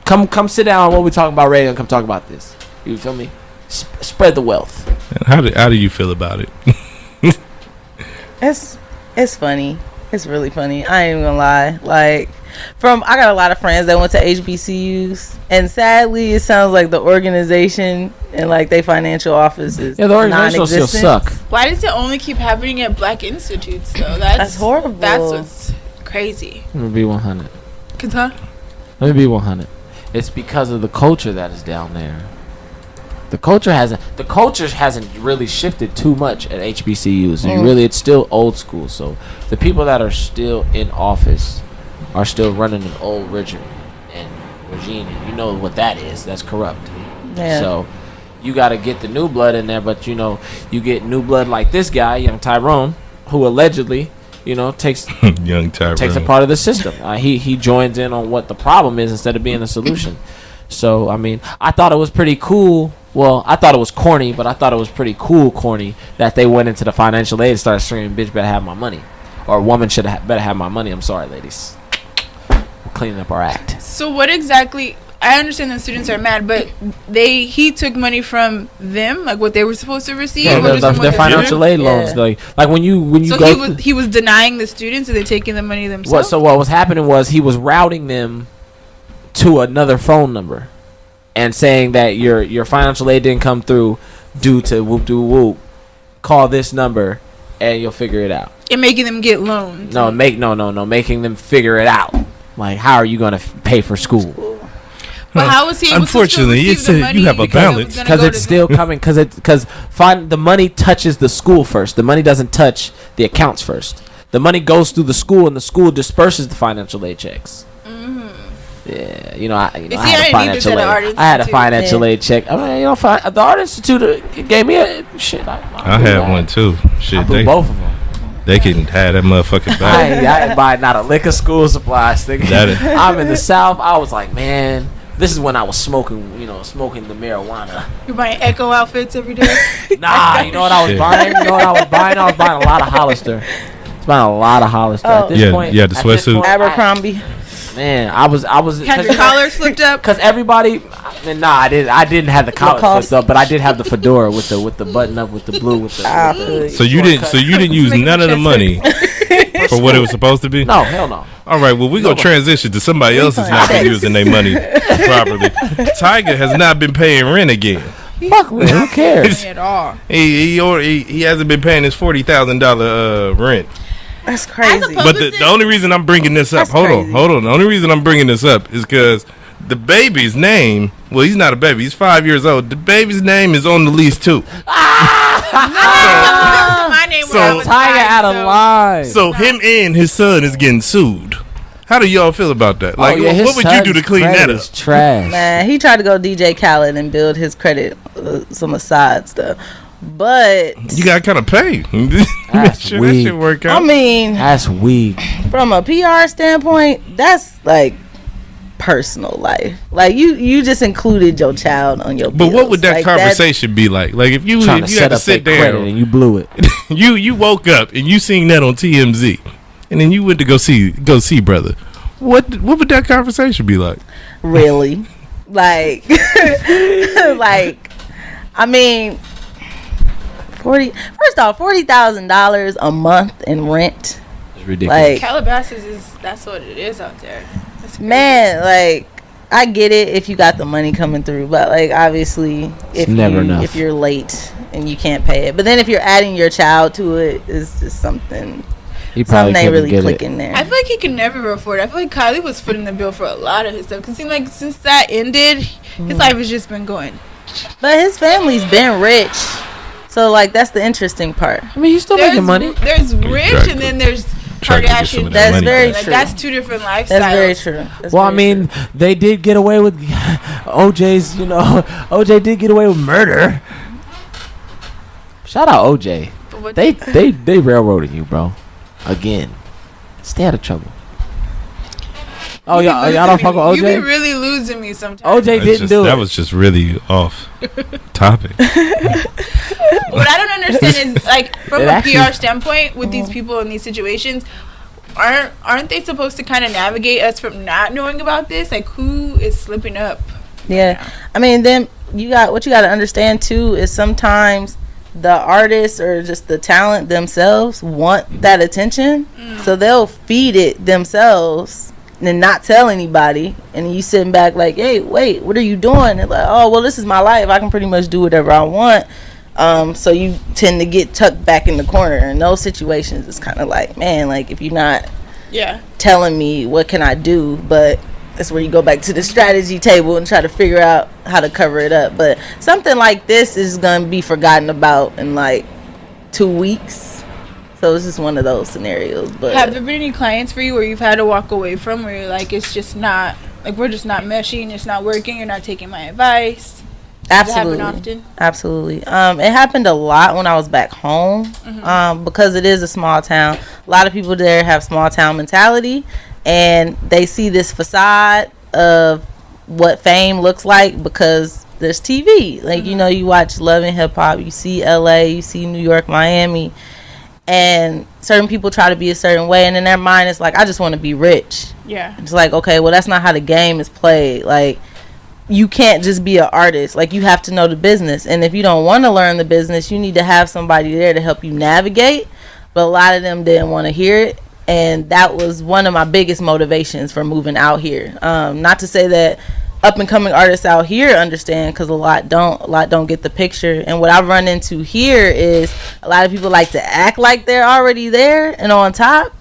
[SPEAKER 4] come sit down while we talking about radio and come talk about this. You feel me? Spread the wealth.
[SPEAKER 1] How do you feel about it?
[SPEAKER 5] It's funny. It's really funny. I ain't even gonna lie. Like, I got a lot of friends that went to HBCUs, and sadly, it sounds like the organization and like their financial office is
[SPEAKER 4] Yeah, the organizational still
[SPEAKER 5] non-existent.
[SPEAKER 4] suck.
[SPEAKER 3] Why does it only keep happening at black institutes though?
[SPEAKER 5] That's horrible.
[SPEAKER 3] That's what's crazy.
[SPEAKER 4] Let me be 100.
[SPEAKER 3] Huh?
[SPEAKER 4] Let me be 100. It's because of the culture that is down there. The culture hasn't really shifted too much at HBCUs. And really, it's still old school. So the people that are still in office are still running an old regimen. And regime, and you know what that is. That's corrupt.
[SPEAKER 5] Yeah.
[SPEAKER 4] So you got to get the new blood in there, but you know, you get new blood like this guy, young Tyrone, who allegedly, you know, takes
[SPEAKER 1] young Tyrone
[SPEAKER 4] takes a part of the system. He joins in on what the problem is instead of being the solution. So I mean, I thought it was pretty cool. Well, I thought it was corny, but I thought it was pretty corny that they went into the financial aid and started screaming, "Bitch, better have my money," or "Woman should better have my money." I'm sorry, ladies. We're cleaning up our act.
[SPEAKER 3] So what exactly? I understand the students are mad, but he took money from them, like what they were supposed to receive.
[SPEAKER 4] Yeah, their financial aid loans, like when you
[SPEAKER 3] so
[SPEAKER 4] go.
[SPEAKER 3] He was denying the students, and they're taking the money themselves.
[SPEAKER 4] So what was happening was he was routing them to another phone number, and saying that your financial aid didn't come through due to whoop doo whoop. Call this number, and you'll figure it out.
[SPEAKER 3] And making them get loans.
[SPEAKER 4] No, making them figure it out. Like, how are you gonna pay for school?
[SPEAKER 3] But how was he able
[SPEAKER 1] unfortunately,
[SPEAKER 3] to receive the money?
[SPEAKER 1] You have a balance.
[SPEAKER 4] Because it's still coming. Because the money touches the school first. The money doesn't touch the accounts first. The money goes through the school, and the school disperses the financial aid checks. Mm-hmm. Yeah, you know, I had a financial aid. I had a financial aid check. I mean, you know, the Art Institute gave me a shit.
[SPEAKER 1] I had one too. Shit,
[SPEAKER 4] I blew both of them.
[SPEAKER 1] They can have that motherfucking back.
[SPEAKER 4] I didn't buy not a lick of school supplies. I'm in the South. I was like, man. This is when I was smoking the marijuana.
[SPEAKER 3] You're buying Echo outfits every day?
[SPEAKER 4] Nah, you know what I was buying? I was buying a lot of Hollister. I was buying a lot of Hollister. At this point,
[SPEAKER 1] the sweatsuit.
[SPEAKER 5] Abercrombie.
[SPEAKER 4] Man, I was.
[SPEAKER 3] Had your collars flipped up?
[SPEAKER 4] Because everybody. I didn't have the collar flipped up, but I did have the fedora with the button up with the blue with the.
[SPEAKER 1] So you didn't use none of the money for what it was supposed to be?
[SPEAKER 4] No, hell no.
[SPEAKER 1] All right, well, we're going to transition to somebody else that's not been using their money properly. Tiger has not been paying rent again.
[SPEAKER 4] Fuck me, who cares?
[SPEAKER 3] At all.
[SPEAKER 1] He hasn't been paying his $40,000 rent.
[SPEAKER 5] That's crazy.
[SPEAKER 1] But the only reason I'm bringing this up, hold on. The only reason I'm bringing this up is because the baby's name, well, he's not a baby. He's 5 years old. The baby's name is on the lease, too.
[SPEAKER 3] My name was
[SPEAKER 4] Tiger out of line.
[SPEAKER 1] So him and his son is getting sued. How do y'all feel about that? Like, what would you do to clean that up?
[SPEAKER 4] Trash.
[SPEAKER 5] Man, he tried to go DJ Khaled and build his credit, some aside stuff. But
[SPEAKER 1] you gotta kind of pay.
[SPEAKER 4] That's weak.
[SPEAKER 1] That shit work out.
[SPEAKER 5] I mean,
[SPEAKER 4] that's weak.
[SPEAKER 5] From a PR standpoint, that's like personal life. Like you just included your child on your bills.
[SPEAKER 1] But what would that conversation be like? Like if you had to sit down
[SPEAKER 4] and you blew it.
[SPEAKER 1] you woke up and you seen that on TMZ, and then you went to go see brother. What would that conversation be like?
[SPEAKER 5] Really? Like like I mean, $40,000 a month in rent.
[SPEAKER 4] It's ridiculous.
[SPEAKER 5] Like,
[SPEAKER 3] Calabasas that's what it is out there.
[SPEAKER 5] Man, like I get it if you got the money coming through, but like obviously if you're late and you can't pay it, but then if you're adding your child to it, it's just something ain't really clicking there.
[SPEAKER 3] I feel like he can never afford it. I feel like Kylie was footing the bill for a lot of his stuff. Cause it seems like since that ended, his life has just been going.
[SPEAKER 5] But his family's been rich, so like that's the interesting part.
[SPEAKER 4] I mean, he's still making money.
[SPEAKER 3] There's rich, and then there's Kardashian.
[SPEAKER 5] That's very true.
[SPEAKER 3] That's two different lifestyles.
[SPEAKER 5] That's very true.
[SPEAKER 4] I mean, they did get away with OJ's. You know, OJ did get away with murder. Shout out OJ. They railroaded you, bro. Again, stay out of trouble. Oh y'all don't fuck with OJ.
[SPEAKER 3] You be really losing me sometimes.
[SPEAKER 4] OJ didn't do it.
[SPEAKER 1] That was just really off topic.
[SPEAKER 3] What I don't understand is like from a PR standpoint with these people in these situations, aren't they supposed to kind of navigate us from not knowing about this? Like who is slipping up?
[SPEAKER 5] Yeah, I mean, then you got to understand too is sometimes the artists or just the talent themselves want that attention, so they'll feed it themselves and not tell anybody, and you sitting back like, hey, wait, what are you doing? And like, oh well, this is my life, I can pretty much do whatever I want. So you tend to get tucked back in the corner. In those situations, it's kind of like, man, like if you're not telling me what can I do, but that's where you go back to the strategy table and try to figure out how to cover it up. But something like this is gonna be forgotten about in like 2 weeks. So it's just one of those scenarios. But
[SPEAKER 3] have there been any clients for you where you've had to walk away from, where you're like, it's just not like we're just not meshing, it's not working, you're not taking my advice?
[SPEAKER 5] Absolutely.
[SPEAKER 3] Does it happen often?
[SPEAKER 5] Absolutely. It happened a lot when I was back home, because it is a small town. A lot of people there have small town mentality, and they see this facade of what fame looks like because there's TV. Like, you know, you watch Love and Hip Hop, you see LA, you see New York, Miami, and certain people try to be a certain way, and in their mind it's like, I just want to be rich.
[SPEAKER 3] Yeah.
[SPEAKER 5] It's like, okay, well, that's not how the game is played. Like, you can't just be an artist. Like, you have to know the business, and if you don't want to learn the business, you need to have somebody there to help you navigate. But a lot of them didn't want to hear it, and that was one of my biggest motivations for moving out here. Not to say that up and coming artists out here understand, because a lot don't get the picture. And what I've run into here is a lot of people like to act like they're already there and on top,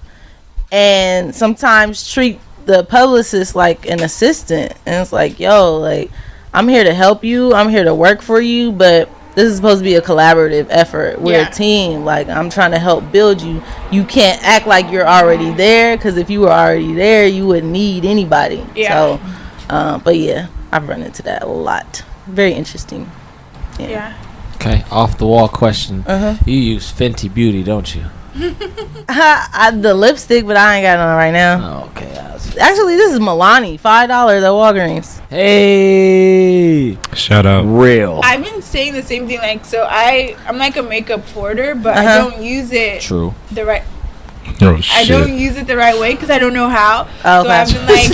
[SPEAKER 5] and sometimes treat the publicist like an assistant. And it's like, yo, like, I'm here to help you, I'm here to work for you, but this is supposed to be a collaborative effort. We're a team. Like, I'm trying to help build you. You can't act like you're already there, because if you were already there, you wouldn't need anybody. So but yeah, I've run into that a lot. Very interesting.
[SPEAKER 4] Okay, off the wall question. You use Fenty Beauty, don't you?
[SPEAKER 5] The lipstick, but I ain't got none right now.
[SPEAKER 4] Okay.
[SPEAKER 5] Actually, this is Milani, $5 at Walgreens.
[SPEAKER 4] Hey,
[SPEAKER 1] shout out.
[SPEAKER 4] Real.
[SPEAKER 3] I've been saying the same thing. Like, so I'm like a makeup hoarder, but I don't use it the right.
[SPEAKER 1] Oh, shit.
[SPEAKER 3] I don't use it the right way because I don't know how.
[SPEAKER 5] Oh,
[SPEAKER 3] so I've been like,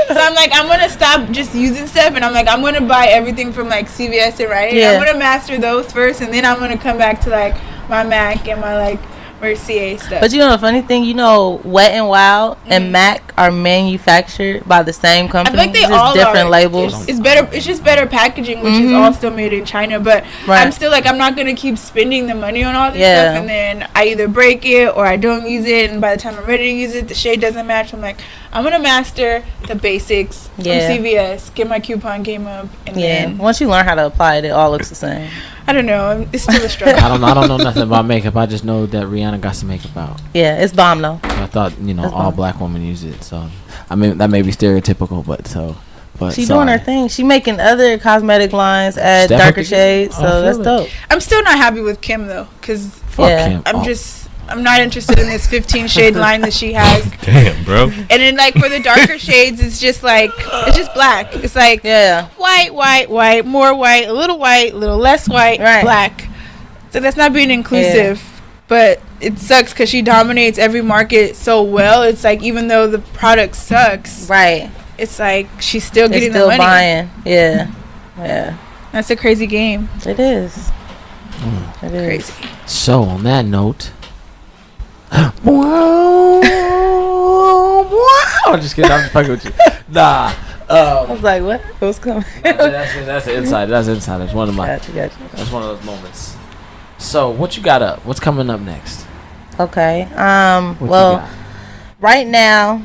[SPEAKER 3] so I'm like, I'm gonna stop just using stuff, and I'm like, I'm gonna buy everything from like CVS and Rite Aid. I'm gonna master those first, and then I'm gonna come back to like my MAC and my like Mercier stuff.
[SPEAKER 5] But you know the funny thing, you know, Wet n Wild and MAC are manufactured by the same company.
[SPEAKER 3] I feel like they
[SPEAKER 5] just
[SPEAKER 3] all
[SPEAKER 5] different
[SPEAKER 3] are.
[SPEAKER 5] labels.
[SPEAKER 3] It's better. It's just better packaging, which is all still made in China. But I'm still like, I'm not gonna keep spending the money on all this stuff, and then I either break it or I don't use it, and by the time I'm ready to use it, the shade doesn't match. I'm like, I'm gonna master the basics from CVS, get my coupon game up, and then
[SPEAKER 5] once you learn how to apply it, it all looks the same.
[SPEAKER 3] I don't know. It's still a struggle.
[SPEAKER 4] I don't know nothing about makeup. I just know that Rihanna got some makeup out.
[SPEAKER 5] Yeah, it's bomb though.
[SPEAKER 4] I thought, you know, all black women use it. So I mean, that may be stereotypical, but
[SPEAKER 5] she's doing her thing. She making other cosmetic lines, add darker shades. So that's dope.
[SPEAKER 3] I'm still not happy with Kim though, because
[SPEAKER 4] Kim.
[SPEAKER 3] I'm not interested in this 15 shade line that she has.
[SPEAKER 1] Damn, bro.
[SPEAKER 3] And then like for the darker shades, it's just like, it's just black. It's like white, more white, a little less white, black. So that's not being inclusive. But it sucks because she dominates every market so well. It's like, even though the product sucks, it's like she's still getting the money.
[SPEAKER 5] Buying. Yeah.
[SPEAKER 3] That's a crazy game.
[SPEAKER 5] It is. It is
[SPEAKER 3] crazy.
[SPEAKER 4] So on that note, I'm just kidding. I'm just fucking with you. Nah.
[SPEAKER 5] I was like, what? What's coming?
[SPEAKER 4] That's the inside. That's inside. That's one of my.
[SPEAKER 5] Gotcha.
[SPEAKER 4] That's one of those moments. So what you got up? What's coming up next?
[SPEAKER 5] Okay. Well, right now,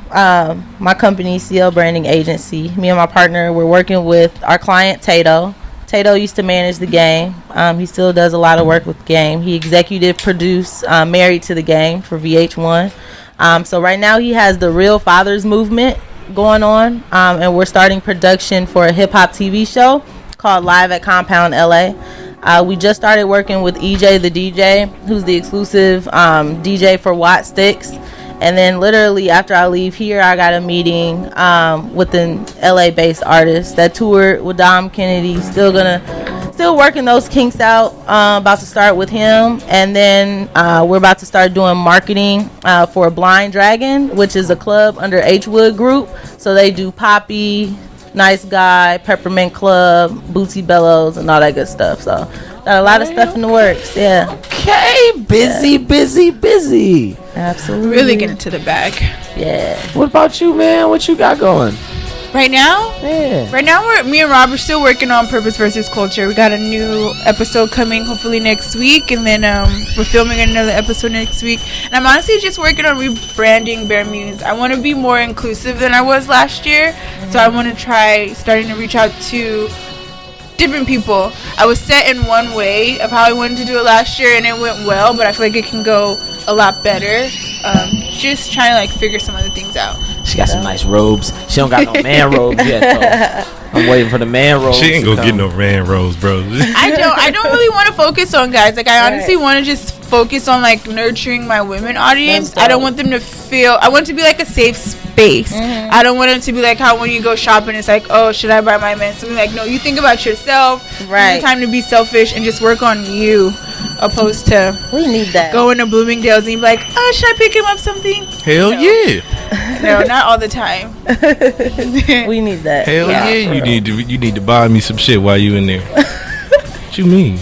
[SPEAKER 5] my company, CL Branding Agency, me and my partner, we're working with our client Tato. Tato used to manage the game. He still does a lot of work with the game. He executive produced Married to the Game for VH1. So right now he has the Real Fathers movement going on, and we're starting production for a hip-hop TV show called Live at Compound LA. We just started working with EJ the DJ, who's the exclusive DJ for Watt Sticks. And then literally after I leave here, I got a meeting with an LA-based artist that toured with Dom Kennedy. Still working those kinks out. About to start with him. And then we're about to start doing marketing for Blind Dragon, which is a club under H Wood Group. So they do Poppy, Nice Guy, Peppermint Club, Bootsy Bellows, and all that good stuff. So got a lot of stuff in the works. Yeah.
[SPEAKER 4] Okay. Busy.
[SPEAKER 5] Absolutely.
[SPEAKER 3] Really get into the bag.
[SPEAKER 5] Yeah.
[SPEAKER 4] What about you, man? What you got going?
[SPEAKER 3] Right now?
[SPEAKER 4] Yeah.
[SPEAKER 3] Right now, me and Rob are still working on Purpose versus Culture. We got a new episode coming hopefully next week, and then we're filming another episode next week. And I'm honestly just working on rebranding Bare Muse. I want to be more inclusive than I was last year, so I want to try starting to reach out to different people. I was set in one way of how I wanted to do it last year, and it went well, but I feel like it can go a lot better. Just trying to like figure some other things out.
[SPEAKER 4] She got some nice robes. She don't got no man robes yet though. I'm waiting for the man robes.
[SPEAKER 1] She ain't gonna get no man robes, bro.
[SPEAKER 3] I don't really want to focus on guys. Like, I honestly want to just focus on like nurturing my women audience. I don't want them to feel. I want it to be like a safe space. I don't want it to be like how when you go shopping, it's like, oh, should I buy my man something? Like, no, you think about yourself. Right. It's time to be selfish and just work on you, opposed to
[SPEAKER 5] we need that.
[SPEAKER 3] Going to Bloomingdale's and be like, oh, should I pick him up something?
[SPEAKER 1] Hell yeah.
[SPEAKER 3] No, not all the time.
[SPEAKER 5] We need that.
[SPEAKER 1] Hell yeah, you need to buy me some shit while you in there. What you mean?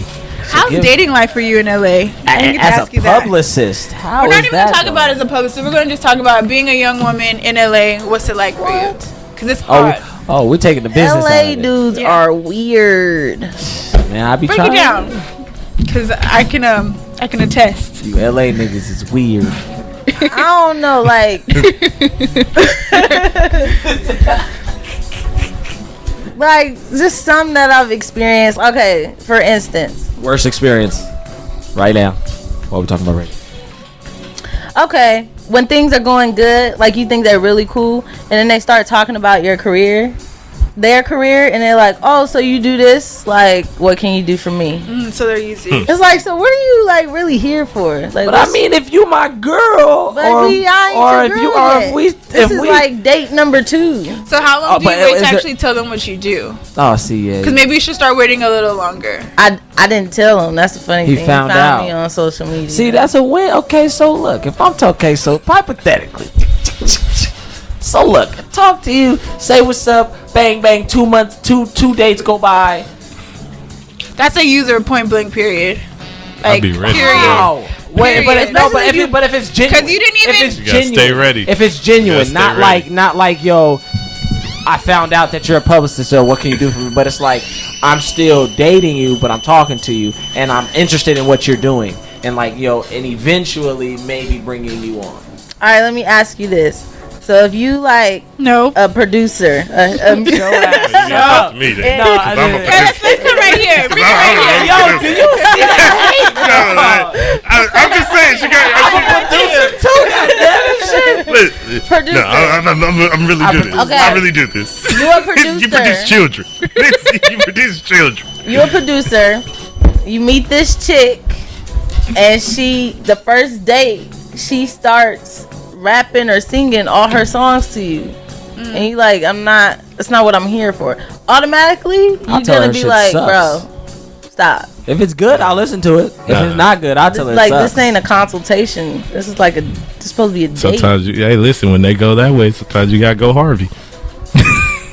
[SPEAKER 3] How's dating life for you in LA?
[SPEAKER 4] As a publicist, how
[SPEAKER 3] we're not
[SPEAKER 4] is
[SPEAKER 3] even
[SPEAKER 4] that
[SPEAKER 3] talking about it as a publicist. We're going to just talk about being a young woman in LA. What's it like for you? Because it's hard.
[SPEAKER 4] Oh, we're taking the business.
[SPEAKER 5] LA dudes are weird.
[SPEAKER 4] Man, I be
[SPEAKER 3] break
[SPEAKER 4] trying.
[SPEAKER 3] Break it down, because I can attest.
[SPEAKER 4] You LA niggas is weird.
[SPEAKER 5] I don't know, like. Like, just some that I've experienced. Okay, for instance.
[SPEAKER 4] Worst experience. Right now. What are we talking about right now?
[SPEAKER 5] Okay, when things are going good, like you think they're really cool, and then they start talking about their career, and they're like, oh, so you do this? Like, what can you do for me?
[SPEAKER 3] So they're easy.
[SPEAKER 5] It's like, so what are you, like, really here for? Like,
[SPEAKER 4] but I mean, if you my girl,
[SPEAKER 5] this is like date number 2.
[SPEAKER 3] So how long do you wait to actually tell them what you do?
[SPEAKER 4] Oh, see, yeah.
[SPEAKER 3] Because maybe you should start waiting a little longer.
[SPEAKER 5] I didn't tell him. That's the funny thing.
[SPEAKER 4] He found out
[SPEAKER 5] me on social media.
[SPEAKER 4] See, that's a win. Okay, so look, if I'm talking, so hypothetically. So look, talk to you, say what's up, bang bang, 2 months, two dates go by.
[SPEAKER 3] That's a user point blank period. Like,
[SPEAKER 1] I'll be ready.
[SPEAKER 3] Period.
[SPEAKER 4] Wow. Wait, but if it's genuine,
[SPEAKER 3] because you didn't even.
[SPEAKER 4] If it's
[SPEAKER 1] you gotta stay ready.
[SPEAKER 4] If it's genuine, not like yo, I found out that you're a publicist, so what can you do for me? But it's like, I'm still dating you, but I'm talking to you, and I'm interested in what you're doing, and like yo, and eventually maybe bringing you on.
[SPEAKER 5] All right, let me ask you this. So if you like a producer,
[SPEAKER 1] let's come
[SPEAKER 3] right here.
[SPEAKER 4] Yo, do you see that hate?
[SPEAKER 1] I'm just saying, she got a producer too.
[SPEAKER 5] Producer.
[SPEAKER 1] No, I'm really do this.
[SPEAKER 5] Okay.
[SPEAKER 1] I really do this.
[SPEAKER 5] You a producer.
[SPEAKER 1] You produce children. You produce children.
[SPEAKER 5] You a producer. You meet this chick, and the first date, she starts rapping or singing all her songs to you, and you like, it's not what I'm here for. Automatically, you're gonna be like, bro, stop.
[SPEAKER 4] If it's good, I'll listen to it. If it's not good, I'll tell it.
[SPEAKER 5] Like, this ain't a consultation. This is like this supposed to be a date.
[SPEAKER 1] Sometimes hey, listen, when they go that way, sometimes you gotta go Harvey.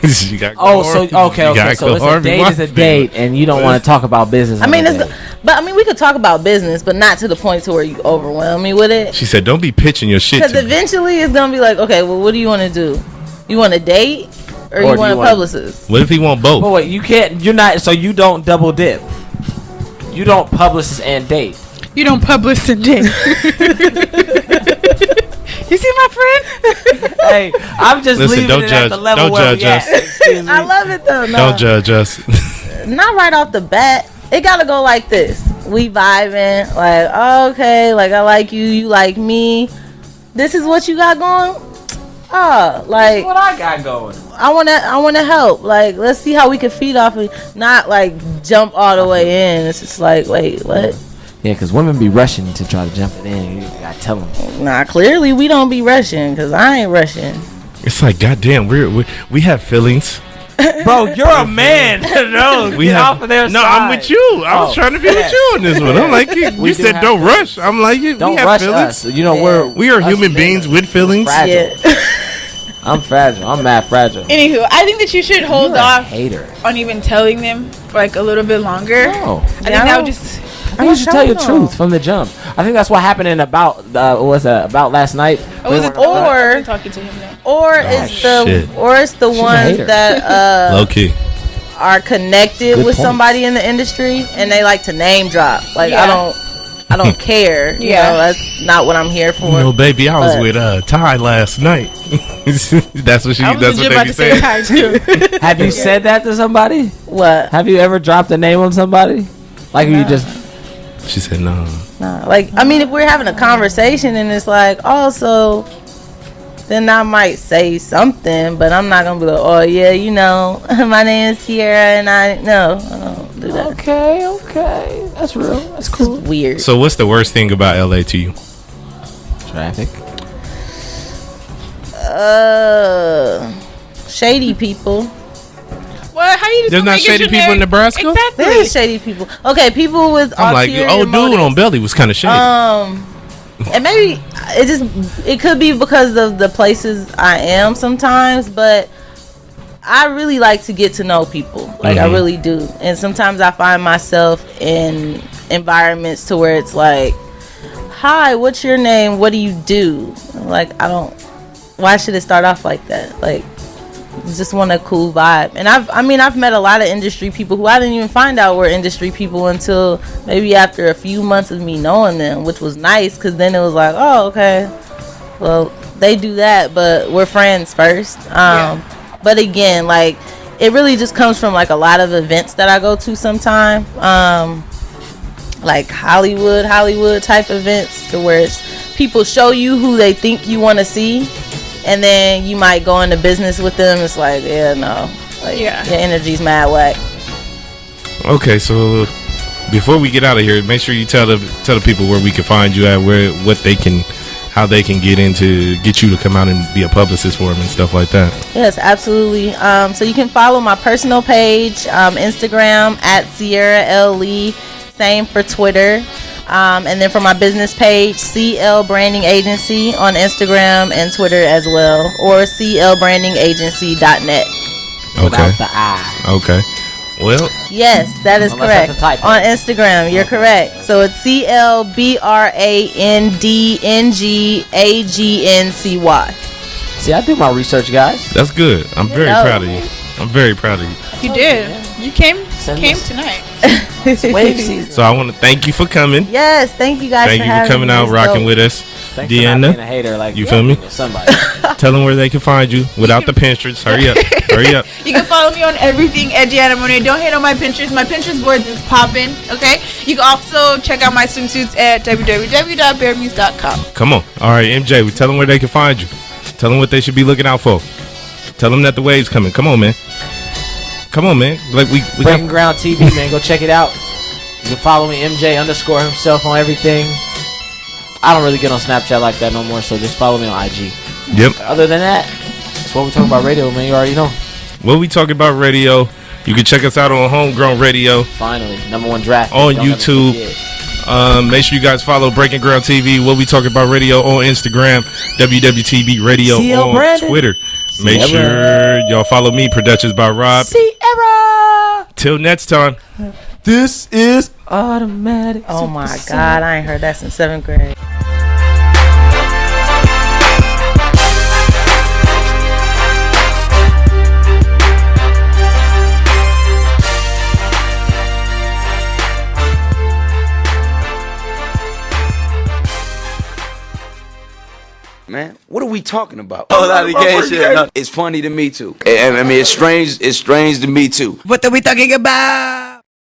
[SPEAKER 1] You gotta go
[SPEAKER 4] okay. So it's a date is a date, and you don't want to talk about business.
[SPEAKER 5] I mean, we could talk about business, but not to the point to where you overwhelm me with it.
[SPEAKER 1] She said, "Don't be pitching your shit."
[SPEAKER 5] Because eventually, it's gonna be like, okay, well, what do you want to do? You want a date, or you want a publicist?
[SPEAKER 1] What if he want both?
[SPEAKER 4] But wait, you can't. You're not. So you don't double dip. You don't publicist and date.
[SPEAKER 3] You don't publish and date. You see my friend?
[SPEAKER 4] Hey, I'm just leaving
[SPEAKER 1] don't
[SPEAKER 4] it
[SPEAKER 1] judge,
[SPEAKER 4] at the level
[SPEAKER 1] don't
[SPEAKER 4] where
[SPEAKER 1] judge
[SPEAKER 4] we
[SPEAKER 1] us.
[SPEAKER 4] at. Excuse me.
[SPEAKER 5] I love it though. No.
[SPEAKER 1] Don't judge us.
[SPEAKER 5] Not right off the bat. It gotta go like this. We vibing, like, okay, like, I like you, you like me. This is what you got going. Like,
[SPEAKER 4] what I got going.
[SPEAKER 5] I wanna help. Like, let's see how we can feed off of it. Not like jump all the way in. It's just like, wait, what?
[SPEAKER 4] Yeah, because women be rushing to try to jump it in. You gotta tell them.
[SPEAKER 5] Nah, clearly we don't be rushing, because I ain't rushing.
[SPEAKER 1] It's like, goddamn, we have feelings.
[SPEAKER 4] Bro, you're a man. No,
[SPEAKER 1] we have, off of their side. I'm with you. I was trying to be with you on this one. I'm like, you said don't rush. I'm like,
[SPEAKER 4] don't
[SPEAKER 1] we have
[SPEAKER 4] rush
[SPEAKER 1] feelings.
[SPEAKER 4] Us. You know,
[SPEAKER 1] we are human beings with feelings.
[SPEAKER 4] Fragile. Yeah. I'm fragile. I'm mad fragile.
[SPEAKER 3] Anywho, I think that you should hold off
[SPEAKER 4] hater.
[SPEAKER 3] on even telling them for like a little bit longer.
[SPEAKER 4] No.
[SPEAKER 3] I think that would just...
[SPEAKER 4] I think you should tell your truth from the jump. I think that's what happened in about last night.
[SPEAKER 3] Or talking to him now.
[SPEAKER 5] Or it's the ones that
[SPEAKER 1] low key
[SPEAKER 5] are connected with somebody in the industry, and they like to name drop. Like, I don't care. You know, that's not what I'm here for.
[SPEAKER 1] No, baby, I was with Ty last night. That's what they be saying.
[SPEAKER 4] Have you said that to somebody?
[SPEAKER 5] What?
[SPEAKER 4] Have you ever dropped a name on somebody? Like, you just...
[SPEAKER 1] She said no.
[SPEAKER 5] Like, I mean, if we're having a conversation and it's like, oh, so then I might say something, but I'm not gonna be like, oh yeah, you know, my name is Ciara, and I don't do that.
[SPEAKER 4] Okay, that's real. That's cool.
[SPEAKER 5] It's weird.
[SPEAKER 1] So what's the worst thing about LA to you?
[SPEAKER 4] Traffic.
[SPEAKER 5] Shady people.
[SPEAKER 3] Well, how you just
[SPEAKER 1] There's not shady people in Nebraska?
[SPEAKER 3] Exactly.
[SPEAKER 5] There is shady people. Okay, people with
[SPEAKER 1] I'm like,
[SPEAKER 5] ulterior
[SPEAKER 1] old dude
[SPEAKER 5] motives.
[SPEAKER 1] on Belly was kind of shady.
[SPEAKER 5] And maybe it could be because of the places I am sometimes, but I really like to get to know people. Like I really do. And sometimes I find myself in environments to where it's like, hi, what's your name? What do you do? Like, why should it start off like that? Like, just want a cool vibe. And I've met a lot of industry people who I didn't even find out were industry people until maybe after a few months of me knowing them, which was nice, because then it was like, oh, okay, well, they do that, but we're friends first. But again, like, it really just comes from like a lot of events that I go to sometime, like Hollywood type events, to where it's people show you who they think you want to see, and then you might go into business with them. It's like, yeah, no, like, your energy's mad whack.
[SPEAKER 1] Okay, so before we get out of here, make sure you tell the people where we can find you at, how they can get you to come out and be a publicist for them and stuff like that.
[SPEAKER 5] Yes, absolutely. So you can follow my personal page, Instagram at Ciara L Lee, same for Twitter. And then for my business page, CL Branding Agency on Instagram and Twitter as well, or clbrandingagency.net.
[SPEAKER 1] Okay.
[SPEAKER 4] Without the I.
[SPEAKER 1] Okay. Well.
[SPEAKER 5] Yes, that is
[SPEAKER 4] Unless
[SPEAKER 5] correct.
[SPEAKER 4] that's a typo.
[SPEAKER 5] On Instagram, you're correct. So it's CLBRANDNGAGNCY.
[SPEAKER 4] See, I do my research, guys.
[SPEAKER 1] That's good. I'm very proud of you. I'm very proud of you.
[SPEAKER 3] You did. You came tonight.
[SPEAKER 4] Wave season.
[SPEAKER 1] So I want to thank you for coming.
[SPEAKER 5] Yes, thank you guys.
[SPEAKER 1] Thank you for coming out, rocking with us.
[SPEAKER 4] Thanks for not being a
[SPEAKER 1] DeAnna,
[SPEAKER 4] hater, like,
[SPEAKER 1] you feel me?
[SPEAKER 4] Somebody.
[SPEAKER 1] Tell them where they can find you without the Pinterest. Hurry up. Hurry up.
[SPEAKER 3] You can follow me on everything at DeAnna Mona. Don't hate on my Pinterest. My Pinterest board is popping. Okay. You can also check out my swimsuits at www.bearmuse.com.
[SPEAKER 1] Come on. All right, MJ, tell them where they can find you. Tell them what they should be looking out for. Tell them that the wave's coming. Come on, man. Come on, man. Like we
[SPEAKER 4] Breaking Ground TV, man. Go check it out. You can follow me, MJ_ himself on everything. I don't really get on Snapchat like that no more, so just follow me on IG.
[SPEAKER 1] Yep.
[SPEAKER 4] Other than that, that's what we're talking about radio, man. You already know.
[SPEAKER 1] What we talking about radio, you can check us out on Homegrown Radio.
[SPEAKER 4] Finally, #1 draft.
[SPEAKER 1] On YouTube. Make sure you guys follow Breaking Ground TV, What We Talk About Radio on Instagram, WWTB Radio on
[SPEAKER 4] Brandon.
[SPEAKER 1] Twitter. Make sure y'all follow me, ProductionByRob.
[SPEAKER 4] Ciara.
[SPEAKER 1] Till next time.
[SPEAKER 4] This is Automatic.
[SPEAKER 5] Oh my God, I ain't heard that since 7th grade.
[SPEAKER 6] Man, what are we talking about?
[SPEAKER 7] Oh, that gay shit. No.
[SPEAKER 6] It's funny to me too. I mean, it's strange. It's strange to me too.
[SPEAKER 7] What are we talking about?